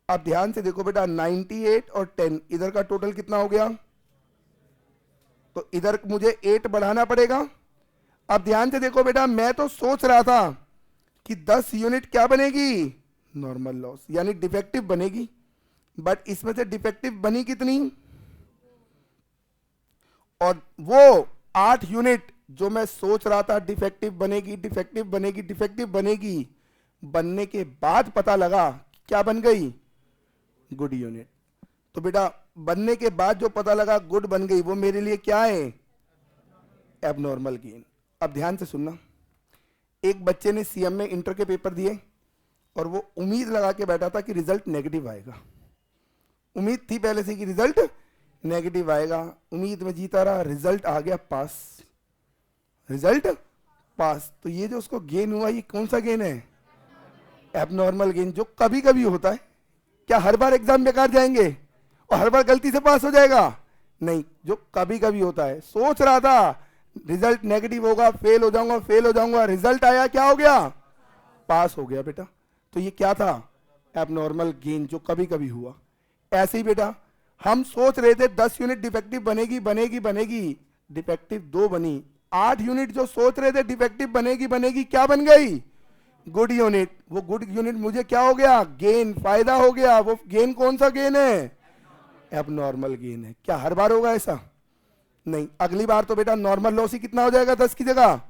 अब ध्यान से देखो बेटा 98 और 10 इधर का टोटल कितना हो गया, तो इधर मुझे 8 बढ़ाना पड़ेगा। अब ध्यान से देखो बेटा, मैं तो सोच रहा था कि 10 यूनिट क्या बनेगी नॉर्मल लॉस यानी डिफेक्टिव बनेगी, बट इसमें से डिफेक्टिव बनी कितनी, और वो 8 यूनिट जो मैं सोच रहा था डिफेक्टिव बनेगी डिफेक्टिव बनेगी डिफेक्टिव बनेगी, बनने के बाद पता लगा क्या बन गई गुड यूनिट। तो बेटा बनने के बाद जो पता लगा गुड बन गई, वो मेरे लिए क्या है एबनॉर्मल गेन। अब ध्यान से सुनना, एक बच्चे ने सीएम में इंटर के पेपर दिए और वो उम्मीद लगा के बैठा था कि रिजल्ट नेगेटिव आएगा। उम्मीद थी पहले से कि रिजल्ट नेगेटिव आएगा, उम्मीद में जीता रहा, रिजल्ट आ गया पास, रिजल्ट पास। तो ये जो उसको गेन हुआ, ये कौन सा गेन है एबनॉर्मल गेन, जो कभी कभी होता है। क्या हर बार एग्जाम बेकार जाएंगे और हर बार गलती से पास हो जाएगा? नहीं, जो कभी कभी होता है। सोच रहा था रिजल्ट नेगेटिव होगा, फेल हो जाऊंगा फेल हो जाऊंगा, रिजल्ट आया क्या हो गया पास हो गया बेटा। तो ये क्या था एबनॉर्मल गेन, जो कभी कभी हुआ। ऐसे ही बेटा हम सोच रहे थे 10 यूनिट डिफेक्टिव बनेगी बनेगी बनेगी, डिफेक्टिव 2 बनी। 8 यूनिट जो सोच रहे थे डिफेक्टिव बनेगी बनेगी, क्या बन गई गुड यूनिट। वो गुड यूनिट मुझे क्या हो गया गेन, फायदा हो गया। वो गेन कौन सा गेन है एबनॉर्मल गेन है। क्या हर बार होगा ऐसा? नहीं। अगली बार तो बेटा नॉर्मल लॉस ही कितना हो जाएगा 10 की जगह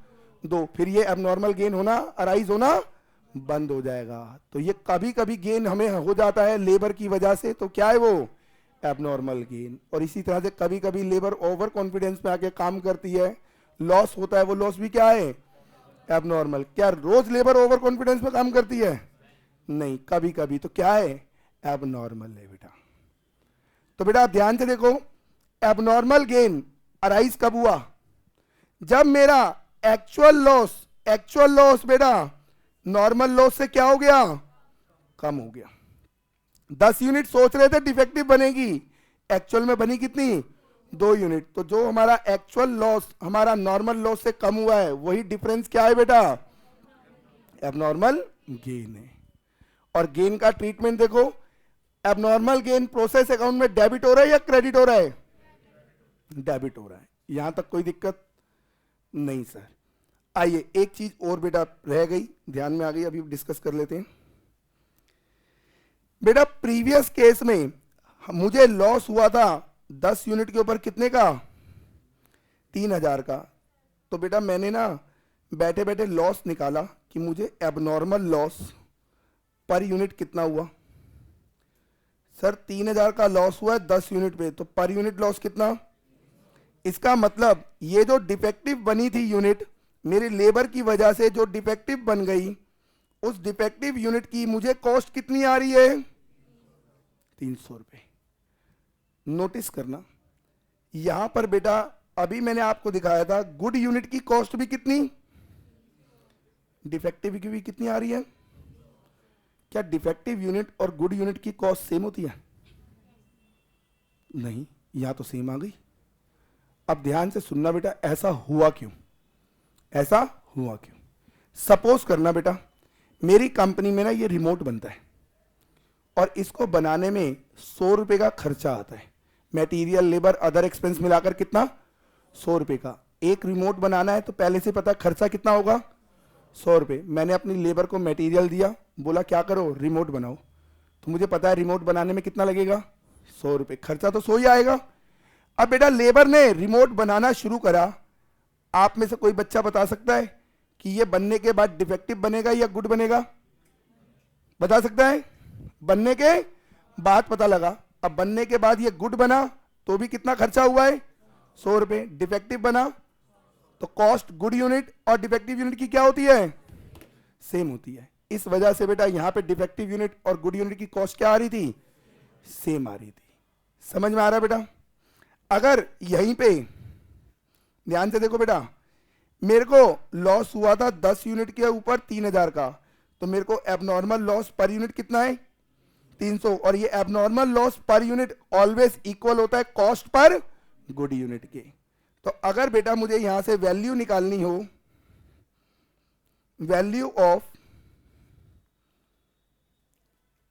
2, फिर ये एबनॉर्मल गेन होना अराइज होना बंद हो जाएगा। तो ये कभी कभी गेन हमें हो जाता है लेबर की वजह से, तो क्या है वो एबनॉर्मल गेन। और इसी तरह से कभी कभी लेबर ओवर कॉन्फिडेंस में आके काम करती है, लॉस होता है, वो लॉस भी क्या है एबनॉर्मल। क्या रोज लेबर ओवर कॉन्फिडेंस में काम करती है? नहीं, कभी कभी। तो क्या है एबनॉर्मल है बेटा। तो बेटा ध्यान से देखो, एबनॉर्मल गेन अराइज कब हुआ, जब मेरा एक्चुअल लॉस बेटा नॉर्मल लॉस से क्या हो गया कम हो गया। 10 यूनिट सोच रहे थे डिफेक्टिव बनेगी, एक्चुअल में बनी कितनी 2 यूनिट। तो जो हमारा एक्चुअल लॉस हमारा नॉर्मल लॉस से कम हुआ है, वही डिफरेंस क्या है बेटा एबनॉर्मल गेन है। और गेन का ट्रीटमेंट देखो, एबनॉर्मल गेन प्रोसेस अकाउंट में डेबिट हो रहा है या क्रेडिट हो रहा है? डेबिट हो रहा है। यहां तक कोई दिक्कत नहीं सर। आइए एक चीज और बेटा रह गई, ध्यान में आ गई, अभी डिस्कस कर लेते हैं। बेटा प्रीवियस केस में मुझे लॉस हुआ था 10 यूनिट के ऊपर कितने का 3000 का। तो बेटा मैंने ना बैठे बैठे लॉस निकाला कि मुझे एबनॉर्मल लॉस पर यूनिट कितना हुआ। सर 3000 का लॉस हुआ है 10 यूनिट पे, तो पर यूनिट लॉस कितना। इसका मतलब ये जो डिफेक्टिव बनी थी यूनिट, मेरी लेबर की वजह से जो डिफेक्टिव बन गई, उस डिफेक्टिव यूनिट की मुझे कॉस्ट कितनी आ रही है 300 रुपए। नोटिस करना, यहां पर बेटा अभी मैंने आपको दिखाया था गुड यूनिट की कॉस्ट भी कितनी, डिफेक्टिव की भी कितनी आ रही है। क्या डिफेक्टिव यूनिट और गुड यूनिट की कॉस्ट सेम होती है? नहीं, यहां तो सेम आ गई। अब ध्यान से सुनना बेटा, ऐसा हुआ क्यों, ऐसा हुआ क्यों। सपोज करना बेटा मेरी कंपनी में ना ये रिमोट बनता है और इसको बनाने में 100 रुपए का खर्चा आता है, मटेरियल लेबर अदर एक्सपेंस मिलाकर कितना, 100 रुपए का। एक रिमोट बनाना है तो पहले से पता खर्चा कितना होगा, 100 रुपए। मैंने अपनी लेबर को मटेरियल दिया, बोला क्या करो रिमोट बनाओ, तो मुझे पता है रिमोट बनाने में कितना लगेगा, 100 रुपए। खर्चा तो 100 ही आएगा। अब बेटा लेबर ने रिमोट बनाना शुरू करा, आप में से कोई बच्चा बता सकता है कि ये बनने के बाद डिफेक्टिव बनेगा या गुड बनेगा? बता सकता है? बनने के बाद पता लगा। अब बनने के बाद ये गुड बना तो भी कितना खर्चा हुआ है, 100 रुपए। डिफेक्टिव बना तो कॉस्ट गुड यूनिट और डिफेक्टिव यूनिट की क्या होती है, सेम होती है। इस वजह से बेटा यहां पे डिफेक्टिव यूनिट और गुड यूनिट की कॉस्ट क्या आ रही थी, सेम आ रही थी। समझ में आ रहा है बेटा? अगर यहीं पे ध्यान से देखो बेटा, मेरे को लॉस हुआ था 10 यूनिट के ऊपर 3000 का, तो मेरे को एबनॉर्मल लॉस पर यूनिट कितना है, 300। और ये abnormal loss per unit always equal होता है कॉस्ट पर गुड यूनिट के। तो अगर बेटा मुझे यहां से वैल्यू निकालनी हो, value of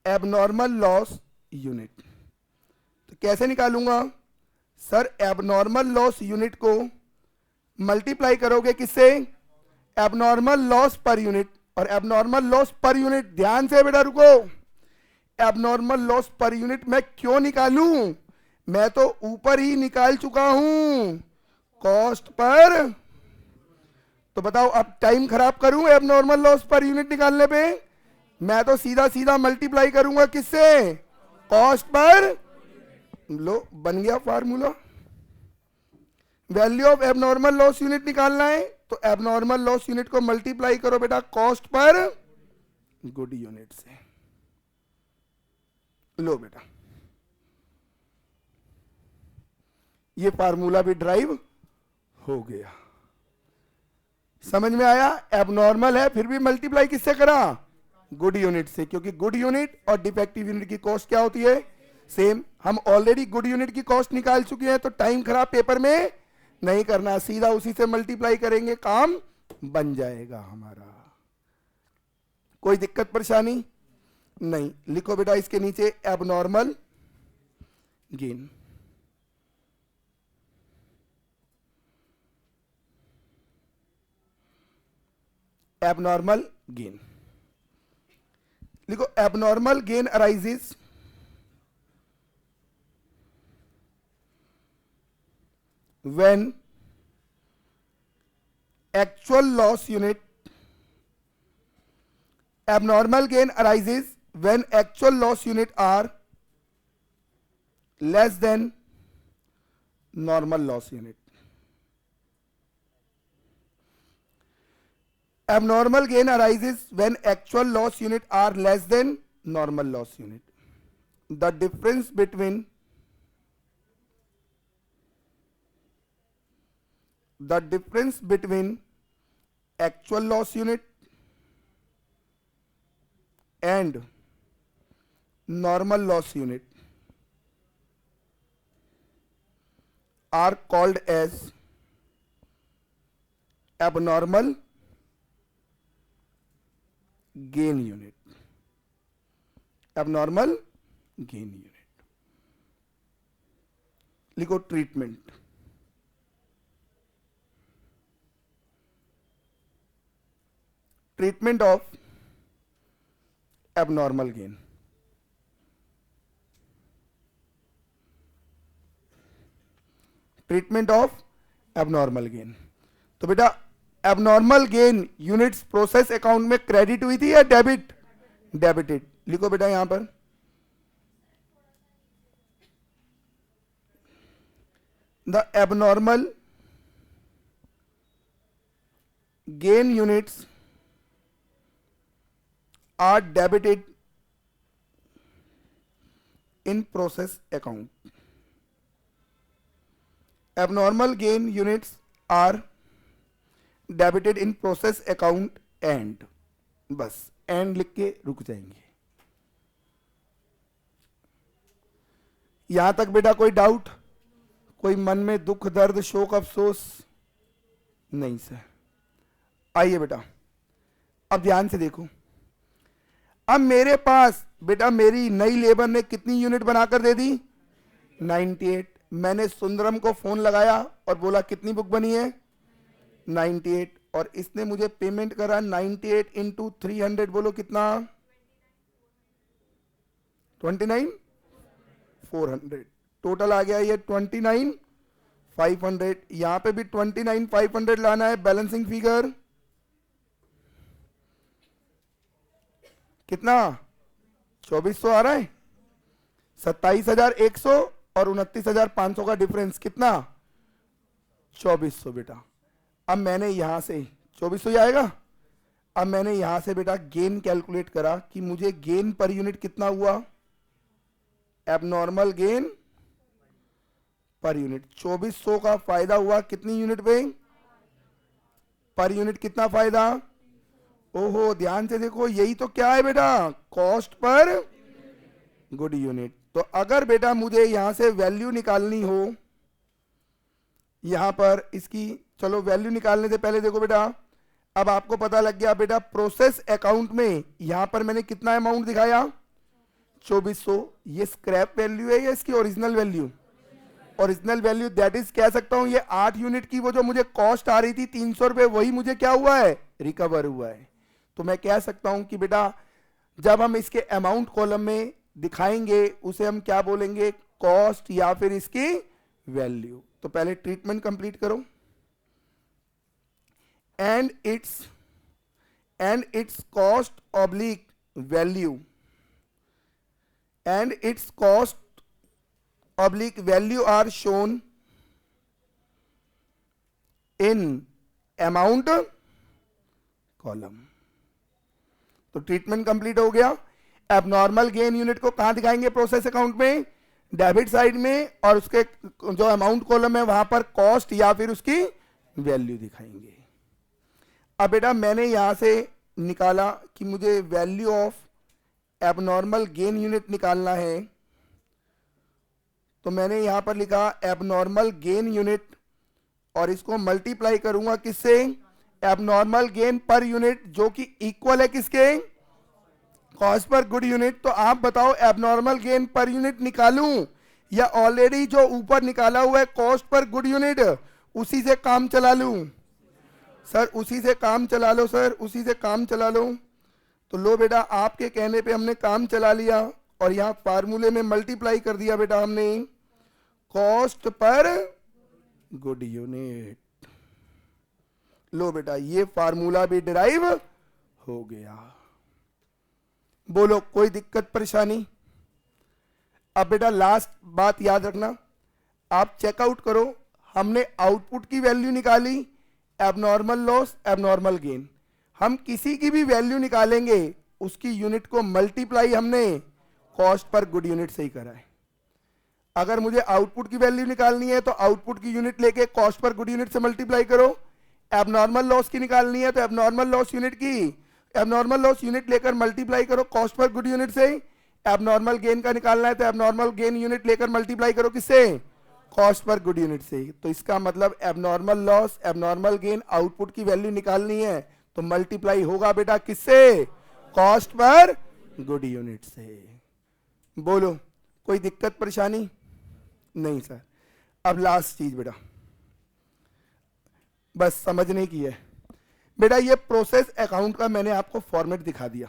abnormal loss unit, तो कैसे निकालूंगा सर? एबनॉर्मल लॉस यूनिट को मल्टीप्लाई करोगे किससे, एबनॉर्मल लॉस पर यूनिट। और एबनॉर्मल लॉस पर यूनिट, ध्यान से बेटा रुको, एबनॉर्मल लॉस पर यूनिट मैं क्यों निकालूं, मैं तो ऊपर ही निकाल चुका हूं कॉस्ट पर। तो बताओ अब टाइम खराब करूं एबनॉर्मल लॉस पर यूनिट निकालने पे? मैं तो सीधा सीधा मल्टीप्लाई करूंगा किससे, कॉस्ट पर। लो बन गया formula. Value of abnormal loss unit निकालना है तो एबनॉर्मल लॉस यूनिट को मल्टीप्लाई करो बेटा कॉस्ट पर गुड यूनिट से। लो बेटा ये फार्मूला भी ड्राइव हो गया। समझ में आया? एबनॉर्मल है फिर भी मल्टीप्लाई किससे करा, गुड यूनिट से, क्योंकि गुड यूनिट और डिफेक्टिव यूनिट की कॉस्ट क्या होती है, सेम। हम ऑलरेडी गुड यूनिट की कॉस्ट निकाल चुके हैं, तो टाइम खराब पेपर में नहीं करना, सीधा उसी से मल्टीप्लाई करेंगे, काम बन जाएगा हमारा। कोई दिक्कत परेशानी नहीं। लिखो बेटा इसके नीचे एबनॉर्मल गेन। एबनॉर्मल गेन लिखो। Abnormal gain arises when actual loss unit, abnormal gain arises when actual loss unit are less than normal loss unit. Abnormal gain arises when actual loss unit are less than normal loss unit. The difference between actual loss unit and normal loss unit are called as abnormal gain unit. Abnormal gain unit. लिखो treatment. Treatment of abnormal gain. Treatment of abnormal gain. तो बेटा abnormal gain units process account में credit हुई थी या debit, debited. लिखो बेटा यहां पर the abnormal gain units are debited in process account. Abnormal gain units are debited in process account and, बस एंड लिख के रुक जाएंगे। यहां तक बेटा कोई डाउट, कोई मन में दुख दर्द शोक अफसोस? नहीं सर। आइए बेटा अब ध्यान से देखो, अब मेरे पास बेटा मेरी नई लेबर ने कितनी यूनिट बनाकर दे दी? 98। मैंने सुंदरम को फोन लगाया और बोला कितनी बुक बनी है? 98, और इसने मुझे पेमेंट करा 98 इंटू 300, बोलो कितना? 29,400। टोटल आ गया ये 29,500। यहां पे भी 29,500 लाना है। बैलेंसिंग फिगर कितना? 2400 आ रहा है। 27,100 और 29,500 का डिफरेंस कितना? 2400 बेटा। अब मैंने यहां से 2400 ही आएगा। अब मैंने यहां से बेटा गेन कैलकुलेट करा कि मुझे गेन पर यूनिट कितना हुआ? एबनॉर्मल गेन पर यूनिट 2400 का फायदा हुआ कितनी यूनिट पे? पर यूनिट कितना फायदा? ओहो ध्यान से देखो, यही तो क्या है बेटा? Cost per good unit. तो अगर बेटा मुझे यहां से वैल्यू निकालनी हो, यहां पर इसकी, चलो वैल्यू निकालने से पहले देखो बेटा, अब आपको पता लग गया बेटा प्रोसेस अकाउंट में यहां पर मैंने कितना अमाउंट दिखाया? 2400। ये स्क्रैप वैल्यू है या इसकी original value? Original value, that is कह सकता हूं ये 8 यूनिट की वो जो मुझे कॉस्ट आ रही थी 300 रुपए, वही मुझे क्या हुआ है? रिकवर हुआ है। तो मैं कह सकता हूं कि बेटा जब हम इसके अमाउंट कॉलम में दिखाएंगे उसे हम क्या बोलेंगे? कॉस्ट या फिर इसकी वैल्यू। तो पहले ट्रीटमेंट कंप्लीट करो। And its cost oblique value, and its cost oblique value are shown in amount column। तो ट्रीटमेंट कंप्लीट हो गया। एबनॉर्मल गेन यूनिट को कहां दिखाएंगे? प्रोसेस अकाउंट में, डेबिट साइड में, और उसके जो अमाउंट कॉलम है वहां पर कॉस्ट या फिर उसकी वैल्यू दिखाएंगे। अब बेटा मैंने यहां से निकाला कि मुझे value of abnormal gain unit निकालना है, तो मैंने यहां पर लिखा एबनॉर्मल गेन यूनिट, और इसको मल्टीप्लाई करूंगा किससे? एबनॉर्मल गेन पर यूनिट, जो कि इक्वल है किसके? Cost per good unit. तो आप बताओ एबनॉर्मल गेन पर यूनिट निकालूं या ऑलरेडी जो ऊपर निकाला हुआ है कॉस्ट पर गुड यूनिट उसी से काम चला लूं? सर उसी से काम चला लो, सर उसी से काम चला लो। तो लो बेटा आपके कहने पे हमने काम चला लिया और यहां फार्मूले में मल्टीप्लाई कर दिया बेटा हमने कॉस्ट पर गुड यूनिट। लो बेटा ये फार्मूला भी डिराइव हो गया। बोलो कोई दिक्कत परेशानी? अब बेटा लास्ट बात याद रखना, आप चेकआउट करो, हमने आउटपुट की वैल्यू निकाली, एबनॉर्मल लॉस एबनॉर्मल गेन। हम किसी की भी वैल्यू निकालेंगे उसकी यूनिट को मल्टीप्लाई हमने कॉस्ट पर गुड यूनिट से ही करा है। अगर मुझे आउटपुट की वैल्यू निकालनी है तो आउटपुट की यूनिट लेके कॉस्ट पर गुड यूनिट से मल्टीप्लाई करो। एबनॉर्मल लॉस की निकालनी है तो एबनॉर्मल लॉस यूनिट लेकर मल्टीप्लाई करो कॉस्ट पर गुड यूनिट से। एबनॉर्मल गेन का निकालना है तो एबनॉर्मल गेन यूनिट लेकर मल्टीप्लाई करो किससे? कॉस्ट पर गुड यूनिट से। तो इसका मतलब abnormal loss abnormal gain output की वैल्यू निकालनी है तो मल्टीप्लाई होगा बेटा किससे? कॉस्ट पर गुड यूनिट से। बोलो कोई दिक्कत परेशानी? नहीं सर। अब लास्ट चीज बेटा बस समझने की है बेटा, ये प्रोसेस अकाउंट का मैंने आपको फॉर्मेट दिखा दिया।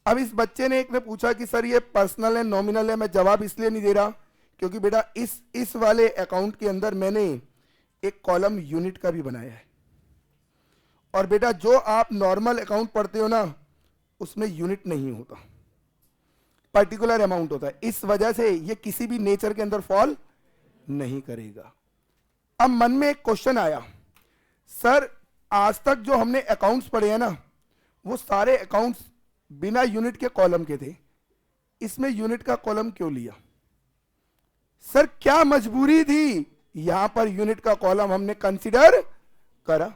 अब इस बच्चे ने एक ने पूछा कि सर ये पर्सनल है नॉमिनल है, मैं जवाब इसलिए नहीं दे रहा क्योंकि बेटा इस वाले अकाउंट के अंदर मैंने एक कॉलम यूनिट का भी बनाया है, और बेटा जो आप नॉर्मल अकाउंट पढ़ते हो ना उसमें यूनिट नहीं होता, पर्टिकुलर अमाउंट होता है। इस वजह से ये किसी भी नेचर के अंदर फॉल नहीं करेगा। अब मन में एक क्वेश्चन आया, सर आज तक जो हमने अकाउंट्स पढ़े हैं ना वो सारे अकाउंट्स बिना यूनिट के कॉलम के थे, इसमें यूनिट का कॉलम क्यों लिया? सर क्या मजबूरी थी यहां पर यूनिट का कॉलम हमने कंसीडर करा।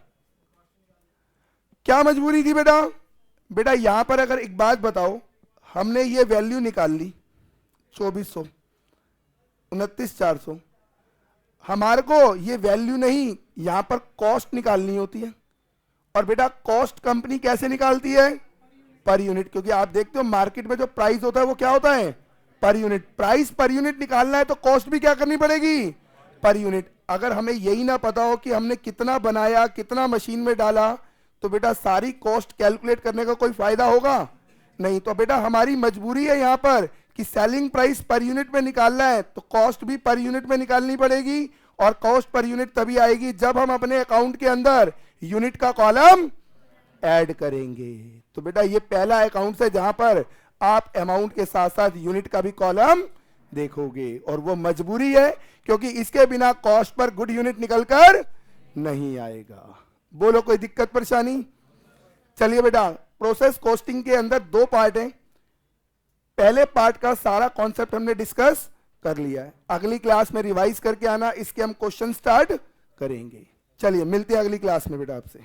क्या मजबूरी थी बेटा? बेटा यहां पर अगर एक बात बताओ, हमने ये वैल्यू निकाल ली 2400, 29,400, हमारे को ये वैल्यू नहीं, यहां पर कॉस्ट निकालनी होती है। और बेटा कॉस्ट कंपनी कैसे निकालती है? पर यूनिट, क्योंकि आप देखते हो मार्केट में जो प्राइस होता है वो क्या होता है? Per unit. Price per unit निकालना है तो कॉस्ट भी क्या करनी पड़ेगी? Per unit. अगर हमें यही ना पता हो कि हमने कितना बनाया, कितना मशीन में डाला, तो बेटा सारी कॉस्ट कैलकुलेट करने का कोई फायदा होगा नहीं। तो बेटा हमारी मजबूरी है यहां पर कि सेलिंग प्राइस पर यूनिट में निकालना है तो कॉस्ट भी पर यूनिट में निकालनी पड़ेगी। और कॉस्ट पर यूनिट तभी आएगी जब हम अपने अकाउंट के अंदर यूनिट का कॉलम ऐड करेंगे। तो बेटा ये पहला अकाउंट है जहां पर आप अमाउंट के साथ साथ यूनिट का भी कॉलम देखोगे, और वो मजबूरी है क्योंकि इसके बिना कॉस्ट पर गुड यूनिट निकलकर नहीं आएगा। बोलो कोई दिक्कत परेशानी? चलिए बेटा, प्रोसेस कॉस्टिंग के अंदर दो पार्ट हैं। पहले पार्ट का सारा कॉन्सेप्ट हमने डिस्कस कर लिया है, अगली क्लास में रिवाइज करके आना, इसके हम क्वेश्चन स्टार्ट करेंगे। चलिए मिलते हैं अगली क्लास में बेटा आपसे।